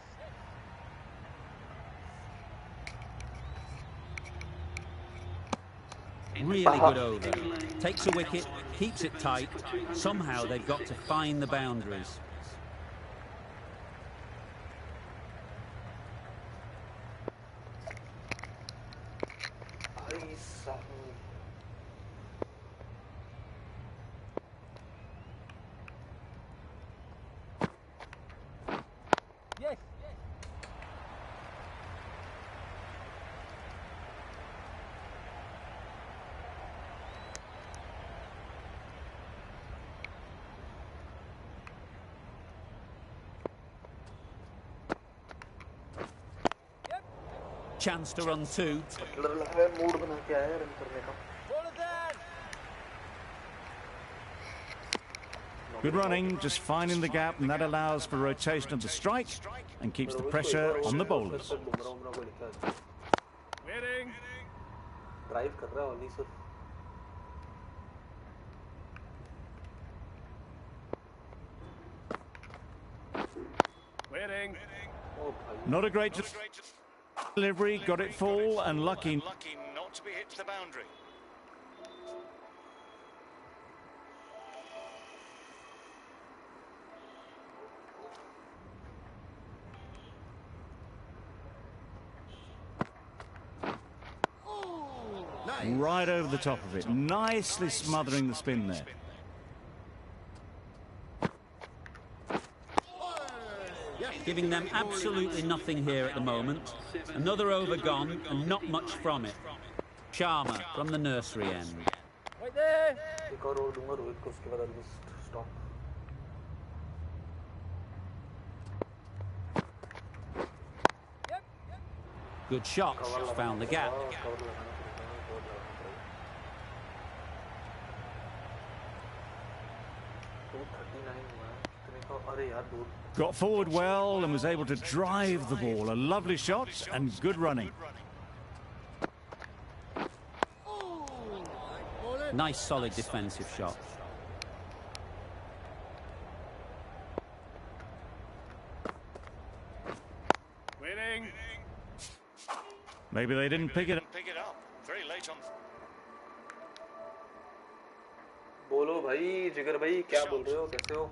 Really good over. Takes a wicket, keeps it tight. Somehow they've got to find the boundaries. Yes. Chance to run 2. Mood बना के आया run करने का. Ball it down. Good running, just finding the gap, and that allows for rotation of the strike and keeps the pressure on the bowlers. Waiting. Drive कर रहा है ओली सिर्फ. Waiting. ओ भाई. Not a great delivery, got it full and lucky not to be hit to the boundary. Right over the top of it, nicely smothering the spin there. Giving them absolutely nothing here at the moment. Another over gone and not much from it. Sharma from the nursery end. Wait there. एक और over दूंगा रोहित को, उसके बाद I'll just stop. Yep. Good shot, found the gap. Cover लगाना पड़ेगा, cover लगाना पड़ेगा. 239 हुआ है. कितने का? अरे यार दूर. Got forward well and was able to drive the ball. A lovely shot and good running. Nice solid defensive shot. Waiting. Maybe they didn't pick it up. Very late on. बोलो भाई जिगर भाई क्या बोल रहे हो, कैसे हो?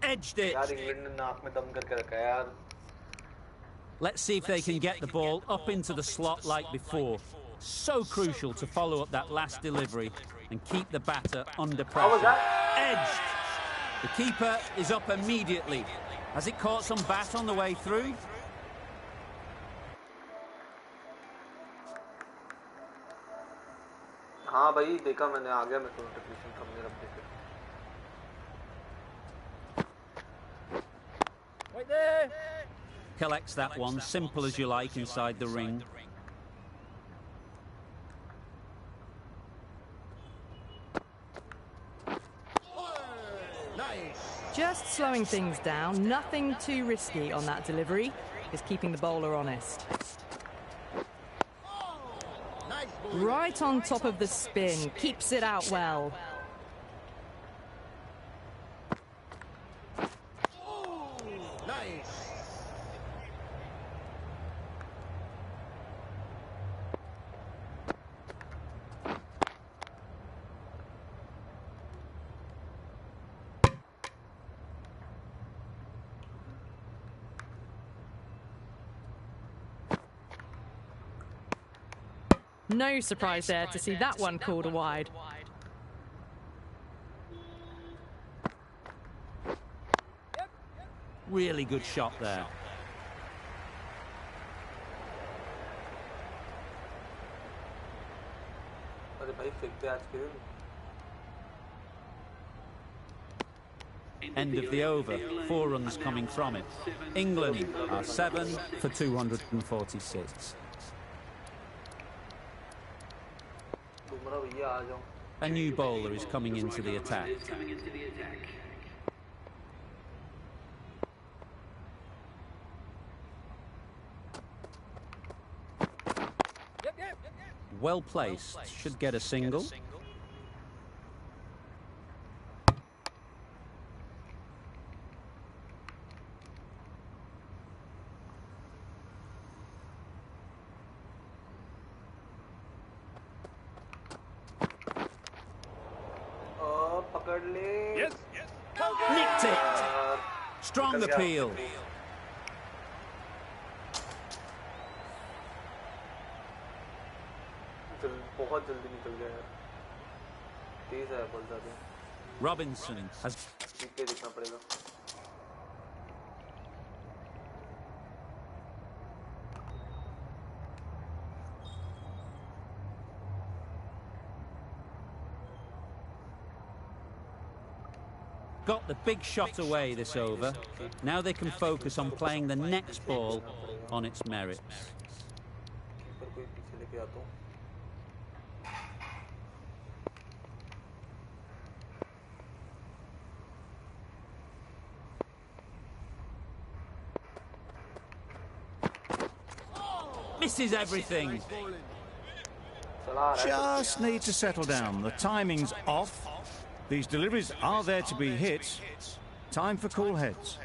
Edged it. यार इंग्लैंड ने नाक में दम करके रखा है यार. Let's see if they can get the ball up into the slot like before. So crucial to follow up that last delivery and keep the batter under pressure. Edged. The keeper is up immediately. Has it caught some bat on the way through? हाँ भाई देखा मैंने आ गया मेरे को notification thumbnail update Wait there. Collects that one, simple as you like, inside the ring. Just slowing things down, nothing too risky on that delivery, just keeping the bowler honest. Right on top of the spin, keeps it out well. No surprise there to see that one called a wide. Really good shot there. अरे भाई फेंकते आज के End of the over. 4 runs coming from it. England are 7 for 246. A new bowler is coming into the attack. Well placed, should get a single. Nicked it. Strong appeal. बहुत जल्दी निकल गया यार तेज है बहुत ज़्यादा Robinson has पीछे देखना पड़ेगा got the big shot away this over. Now they can focus on playing the next ball on its merits. Misses everything. Just need to settle down. The timing's off. These deliveries are there to be hit. Time for cool heads.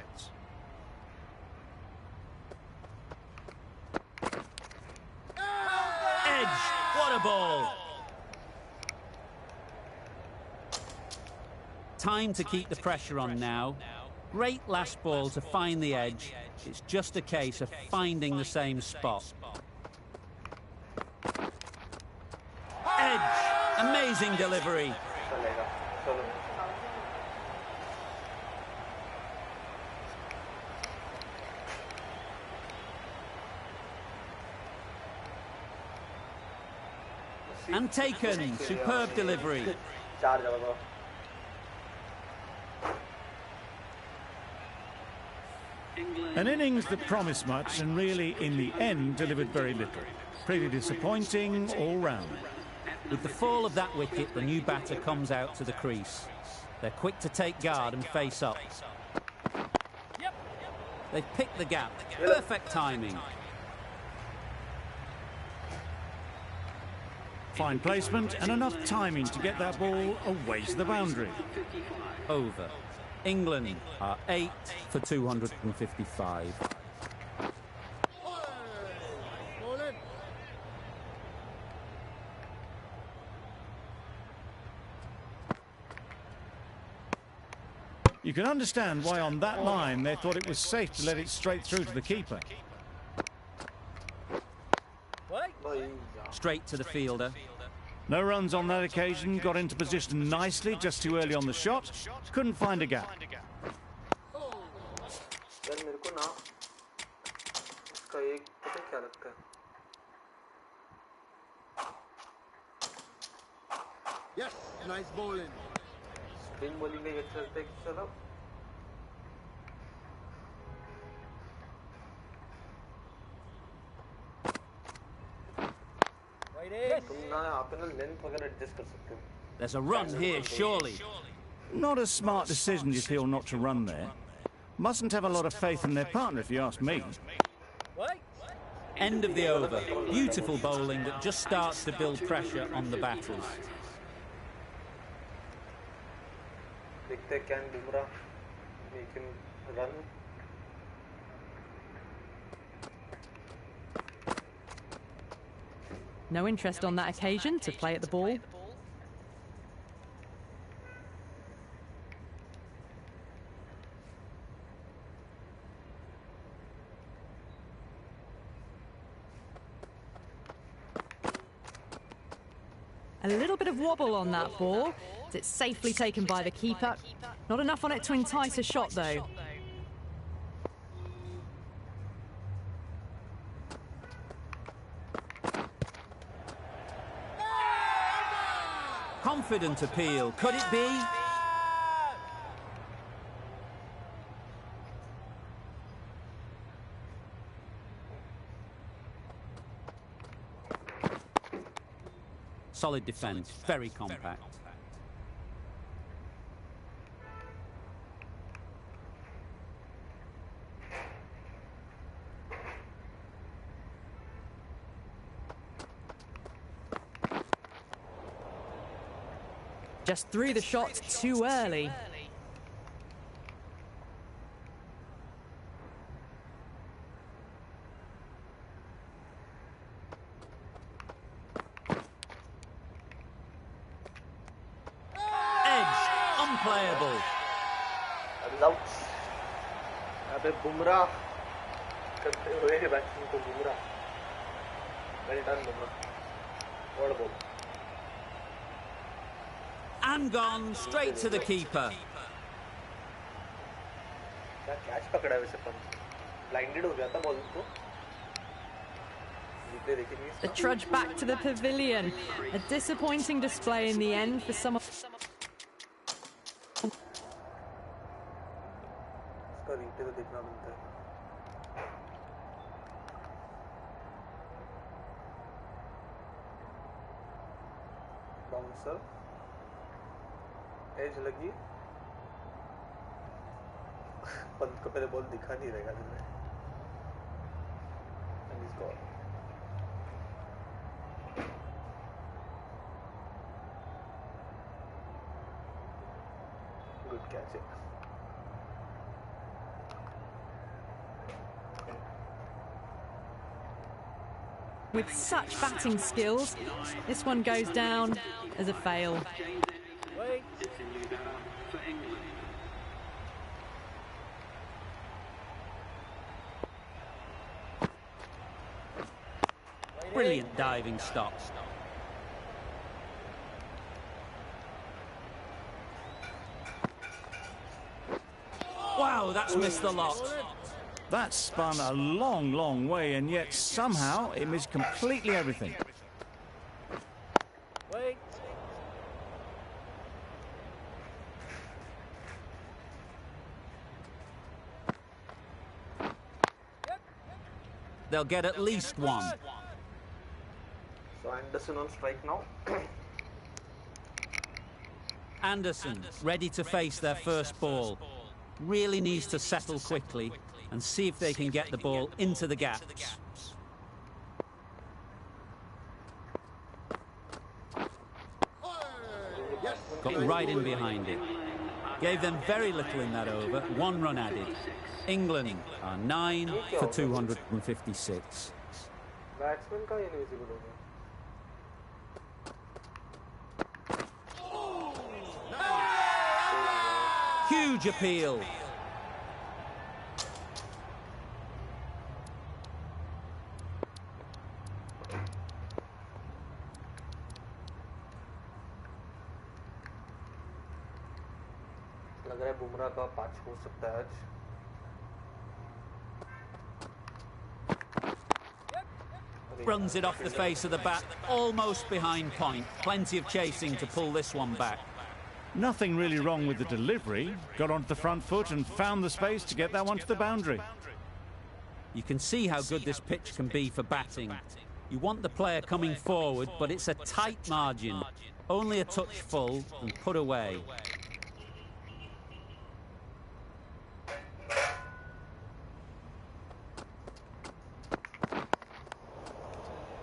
Edge. What a ball. Time to keep the pressure on now. Great last ball to find the edge. It's just a case of finding the same spot. Edge. Amazing delivery. And taken. Superb delivery. An innings that promised much and really, in the end, delivered very little. Pretty disappointing all round. With the fall of that wicket, the new batter comes out to the crease. They're quick to take guard and face up. They've picked the gap. Perfect timing. Fine placement and enough timing to get that ball away to the boundary. Over. England are 8 for 255. You can understand why on that line they thought it was safe to let it straight through to the keeper. Straight to the fielder. No runs on that occasion, got into position nicely just too early on the shot, couldn't find a gap. अच्छा एक पता है क्या लगता है Yes, nice bowling. Spin bowling का अच्छा लगता है कि चलो तुम ना आप ना लेंथ वगैरह एडजस्ट कर सकते हो There's a run here, surely. Not a smart decision, you feel, not to run there. Mustn't have a lot of faith in their partner, if you ask me. End of the over. Beautiful bowling that just starts to build pressure on the batters. देखते हैं can Bumrah make him run No interest on that occasion to play at the ball. A little bit of wobble on that ball. It's safely taken by the keeper. Not enough on it to entice a shot, though. Confident appeal. Could it be? Solid defence. Very compact. Just threw the shot too early. Edge. Unplayable. Out अबे बुमराह करते हुए batsman को Bumrah well done Bumrah और ball And gone straight to the keeper. क्या catch पकड़ा है वैसे पंच blinded हो गया था बॉल को रिप्ले देखेंगे The trudge back to the pavilion. A disappointing display in the end for some of... इसका रिप्ले तो देखना बनता है बाउंसर एज लगी पंत को पहले बॉल दिखा नहीं रहेगा जिसमें and is gone good catch है With such batting skills, this one goes down as a fail. It's a new batter for England. Brilliant diving stop. Wow, that's missed the lot. That spun a long, long way, and yet somehow it missed completely everything. Wait. They'll get at least one. So Anderson on strike now. Anderson ready to face their first ball. Really needs to settle quickly and see if they can get the ball into the gaps. Got right in behind it. Gave them very little in that over, 1 run added. England are 9 for 256. Batsman का invisible हो गया Huge appeal. लग रहा है बुमराह का 5 हो सकता है आज Runs it off the face of the bat, almost behind point. Plenty of chasing to pull this one back. Nothing really wrong with the delivery. Got onto the front foot and found the space to get that one to the boundary. You can see how good this pitch can be for batting. You want the player coming forward, but it's a tight margin. Only a touch full and put away.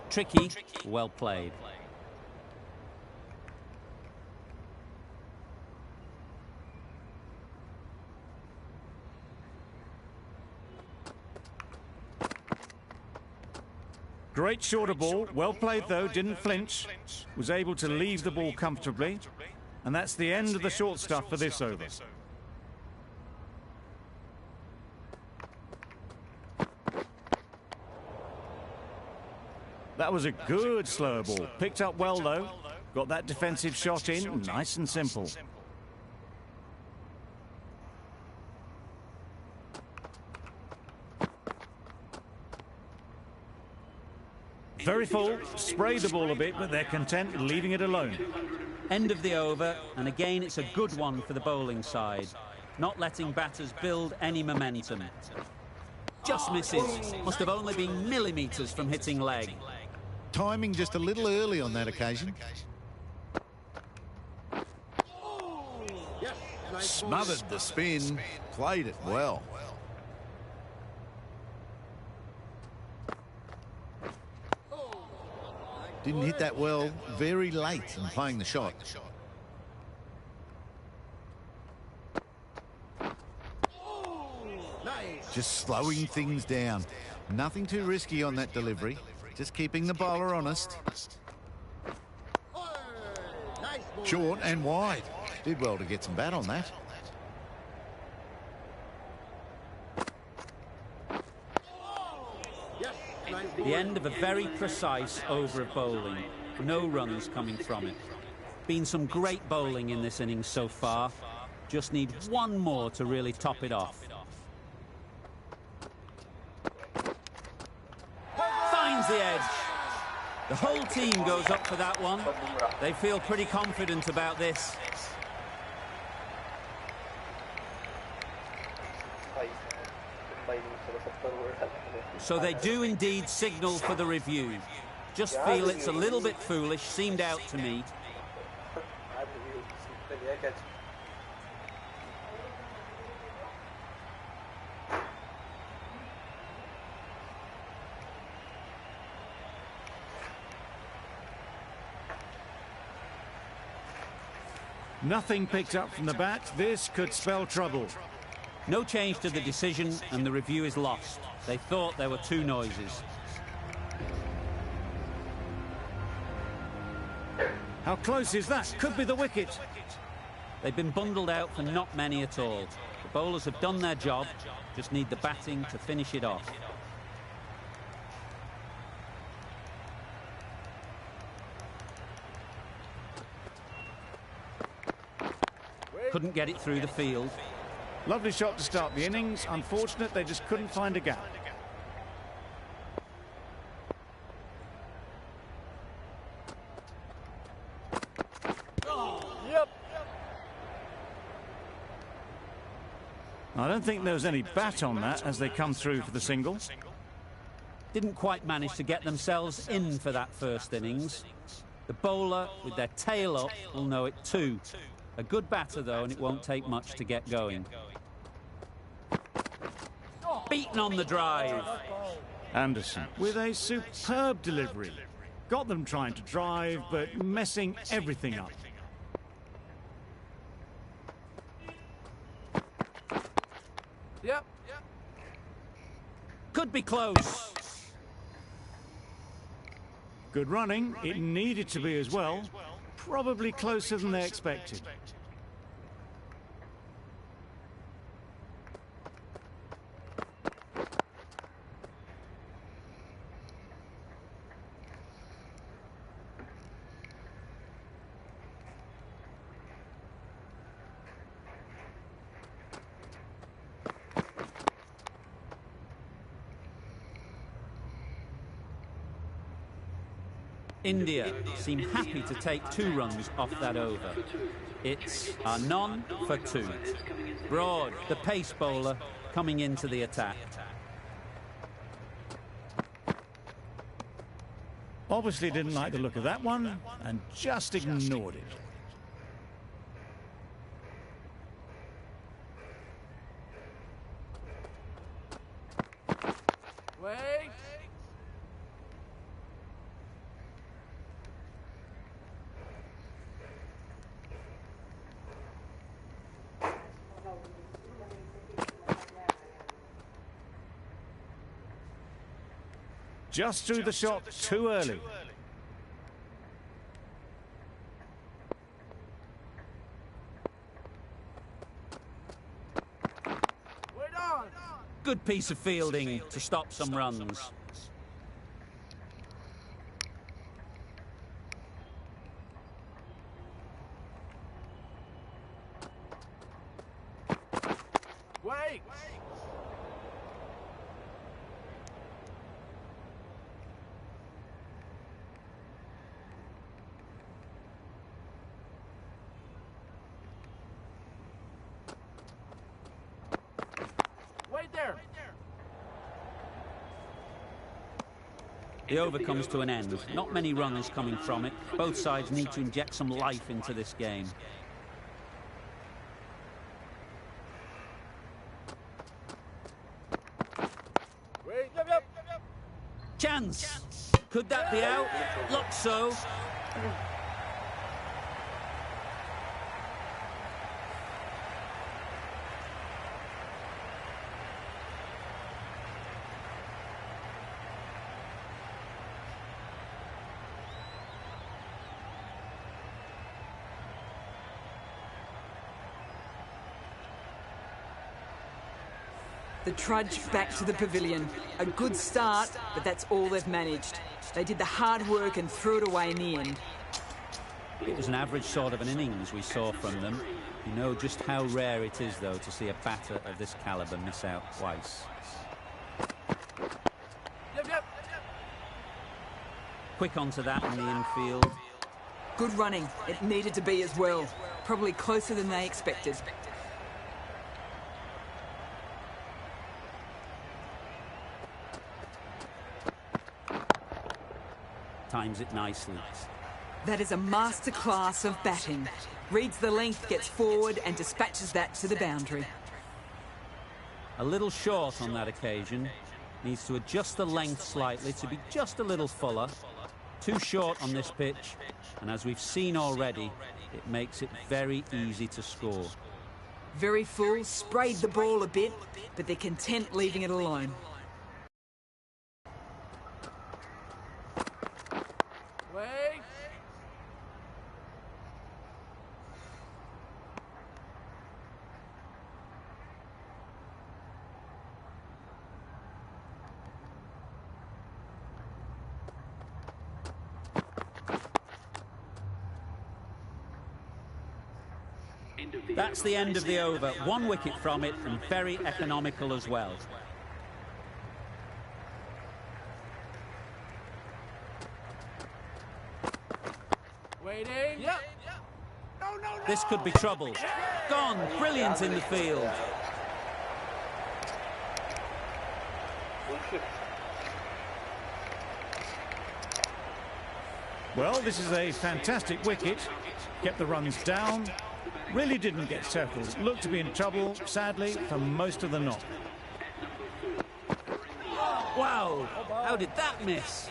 Tricky, well played. Great shorter ball, well played though, didn't flinch, was able to leave the ball comfortably, and that's the end of the short stuff for this over. That was a good slow ball, picked up well though, got that defensive shot in, nice and simple. Very full, sprayed the ball a bit, but they're content leaving it alone. End of the over, and again it's a good one for the bowling side. Not letting batters build any momentum. Just misses. Must have only been millimetres from hitting leg. Timing just a little early on that occasion. Smothered the spin, played it well. Didn't hit that well, very late in playing the shot. Just slowing things down. Nothing too risky on that delivery. Just keeping the bowler honest. Short and wide. Did well to get some bat on that. The end of a very precise over of bowling. No runs coming from it. Been some great bowling in this innings so far. Just need one more to really top it off. Finds the edge. The whole team goes up for that one. They feel pretty confident about this. So they do indeed signal for the review. Just feel it's a little bit foolish, seemed out to me. Nothing picked up from the bat. This could spell trouble. No change to the decision, and the review is lost. They thought there were two noises. How close is that? Could be the wicket. They've been bundled out for not many at all. The bowlers have done their job, just need the batting to finish it off. Couldn't get it through the field. Lovely shot to start the innings. Unfortunate they just couldn't find a gap. I don't think there was any bat on that as they come through for the single. Didn't quite manage to get themselves in for that first innings. The bowler, with their tail up, will know it too. A good batter, though, and it won't take much to get going. Beaten on the drive. Anderson with a superb delivery. Got them trying to drive, but messing everything up. Yep. Could be close. Good running. It needed to be as well. Probably closer than they expected. India seem happy to take 2 runs off that over. It's a none for 2. Broad, the pace bowler, coming into the attack. Obviously didn't like the look of that one and just ignored it. Wait. Just threw the shot too early. Wait on. Good piece of fielding to stop some runs. Wait. Wait there. The over comes to an end. Not many runners coming from it. Both sides need to inject some life into this game. Wait. Yep. Chance! Could that be out? Looks so. The trudge back to the pavilion. A good start, but that's all they've managed. They did the hard work and threw it away in the end. It was an average sort of an innings we saw from them. You know just how rare it is, though, to see a batter of this calibre miss out twice. Yep. Quick onto that in the infield. Good running. It needed to be as well. Probably closer than they expected. Times it nicely. That is a masterclass of batting. Reads the length, gets forward and dispatches that to the boundary. A little short on that occasion. Needs to adjust the length slightly to be just a little fuller. Too short on this pitch, and as we've seen already, it makes it very easy to score. Very full, sprayed the ball a bit, but they're content leaving it alone. Wait. That's the end of the over. 1 wicket from it, and very economical as well. Waiting. Yep. No. This could be trouble. Gone. Brilliant in the field. Well, this is a fantastic wicket. Kept the runs down. Really didn't get settled. Looked to be in trouble, sadly, for most of the knock. Wow. How did that miss?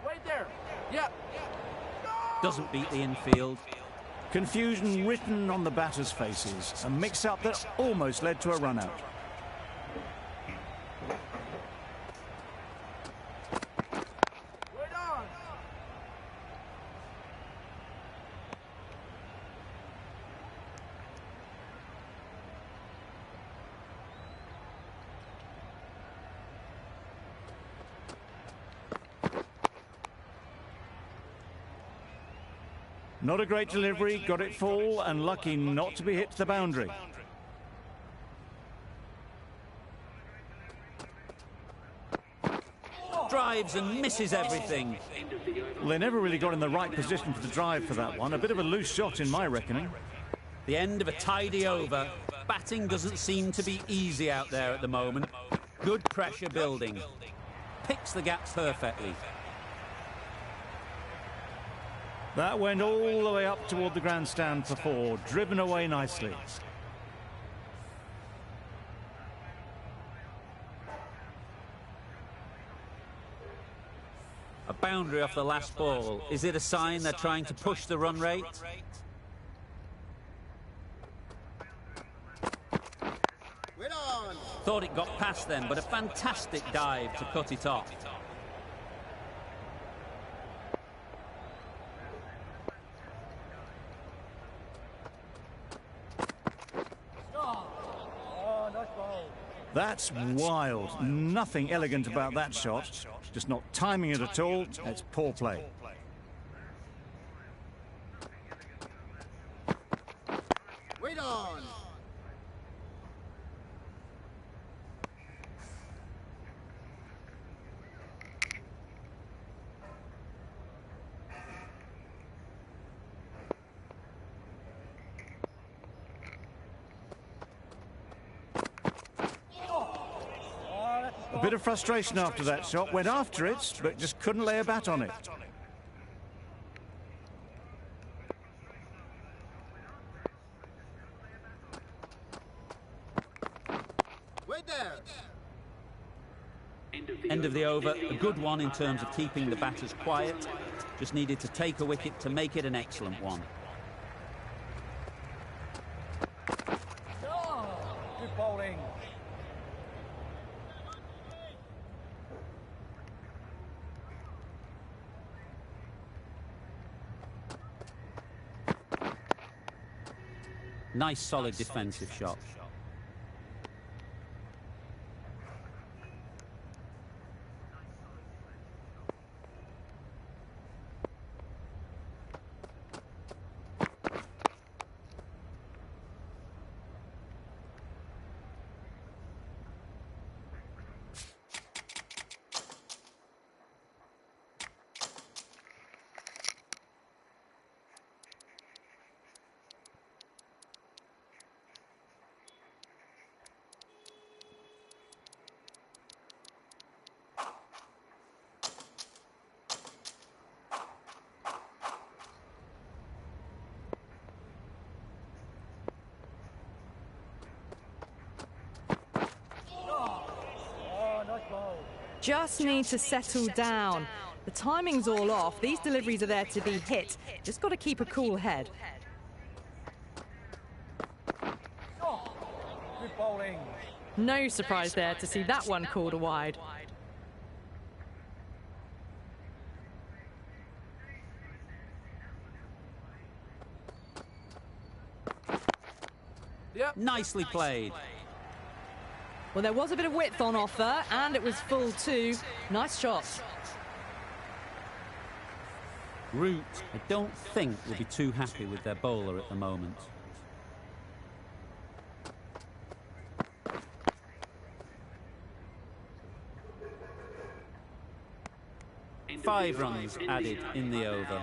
Wait there. Yep. Doesn't beat the infield. Confusion written on the batters' faces. A mix-up that almost led to a run-out. Wait on. Not a great delivery, got it full and lucky not to be hit to the boundary. Drives and misses everything. Well, they never really got in the right position for the drive for that one. A bit of a loose shot in my reckoning. The end of a tidy over. Batting doesn't seem to be easy out there at the moment. Good pressure building. Picks the gap perfectly. That went all the way up toward the grandstand for 4, driven away nicely. A boundary off the last ball. Is it a sign they're trying to push the run rate? Thought it got past them, but a fantastic dive to cut it off. That's wild. Nothing elegant about that shot. Just not timing it at all. It's poor play. Wait on. A bit of frustration after that shot. Went after it, but just couldn't lay a bat on it. Wait there. End of the over. A good one in terms of keeping the batters quiet. Just needed to take a wicket to make it an excellent one. Good bowling. Nice solid defensive shot. Just need to settle down. The timing's all off. These deliveries are there to be hit. Just got to keep a cool head. Good bowling. No surprise there to see that one called a wide. Yep. Nicely played. Well, there was a bit of width on offer, and it was full too. Nice shot. Root, I don't think, will be too happy with their bowler at the moment. Five runs added in the over.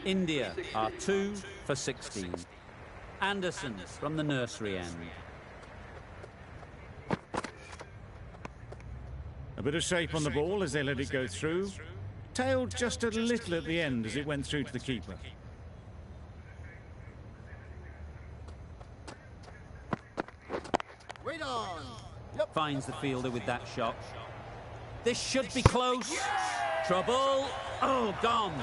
India are 2 for 16. Anderson from the nursery end. A bit of shape on the ball as they let it go through. Tailed just a little at the end as it went through to the keeper. Wait on. Finds the fielder with that shot. This should be close. Trouble. Oh, gone.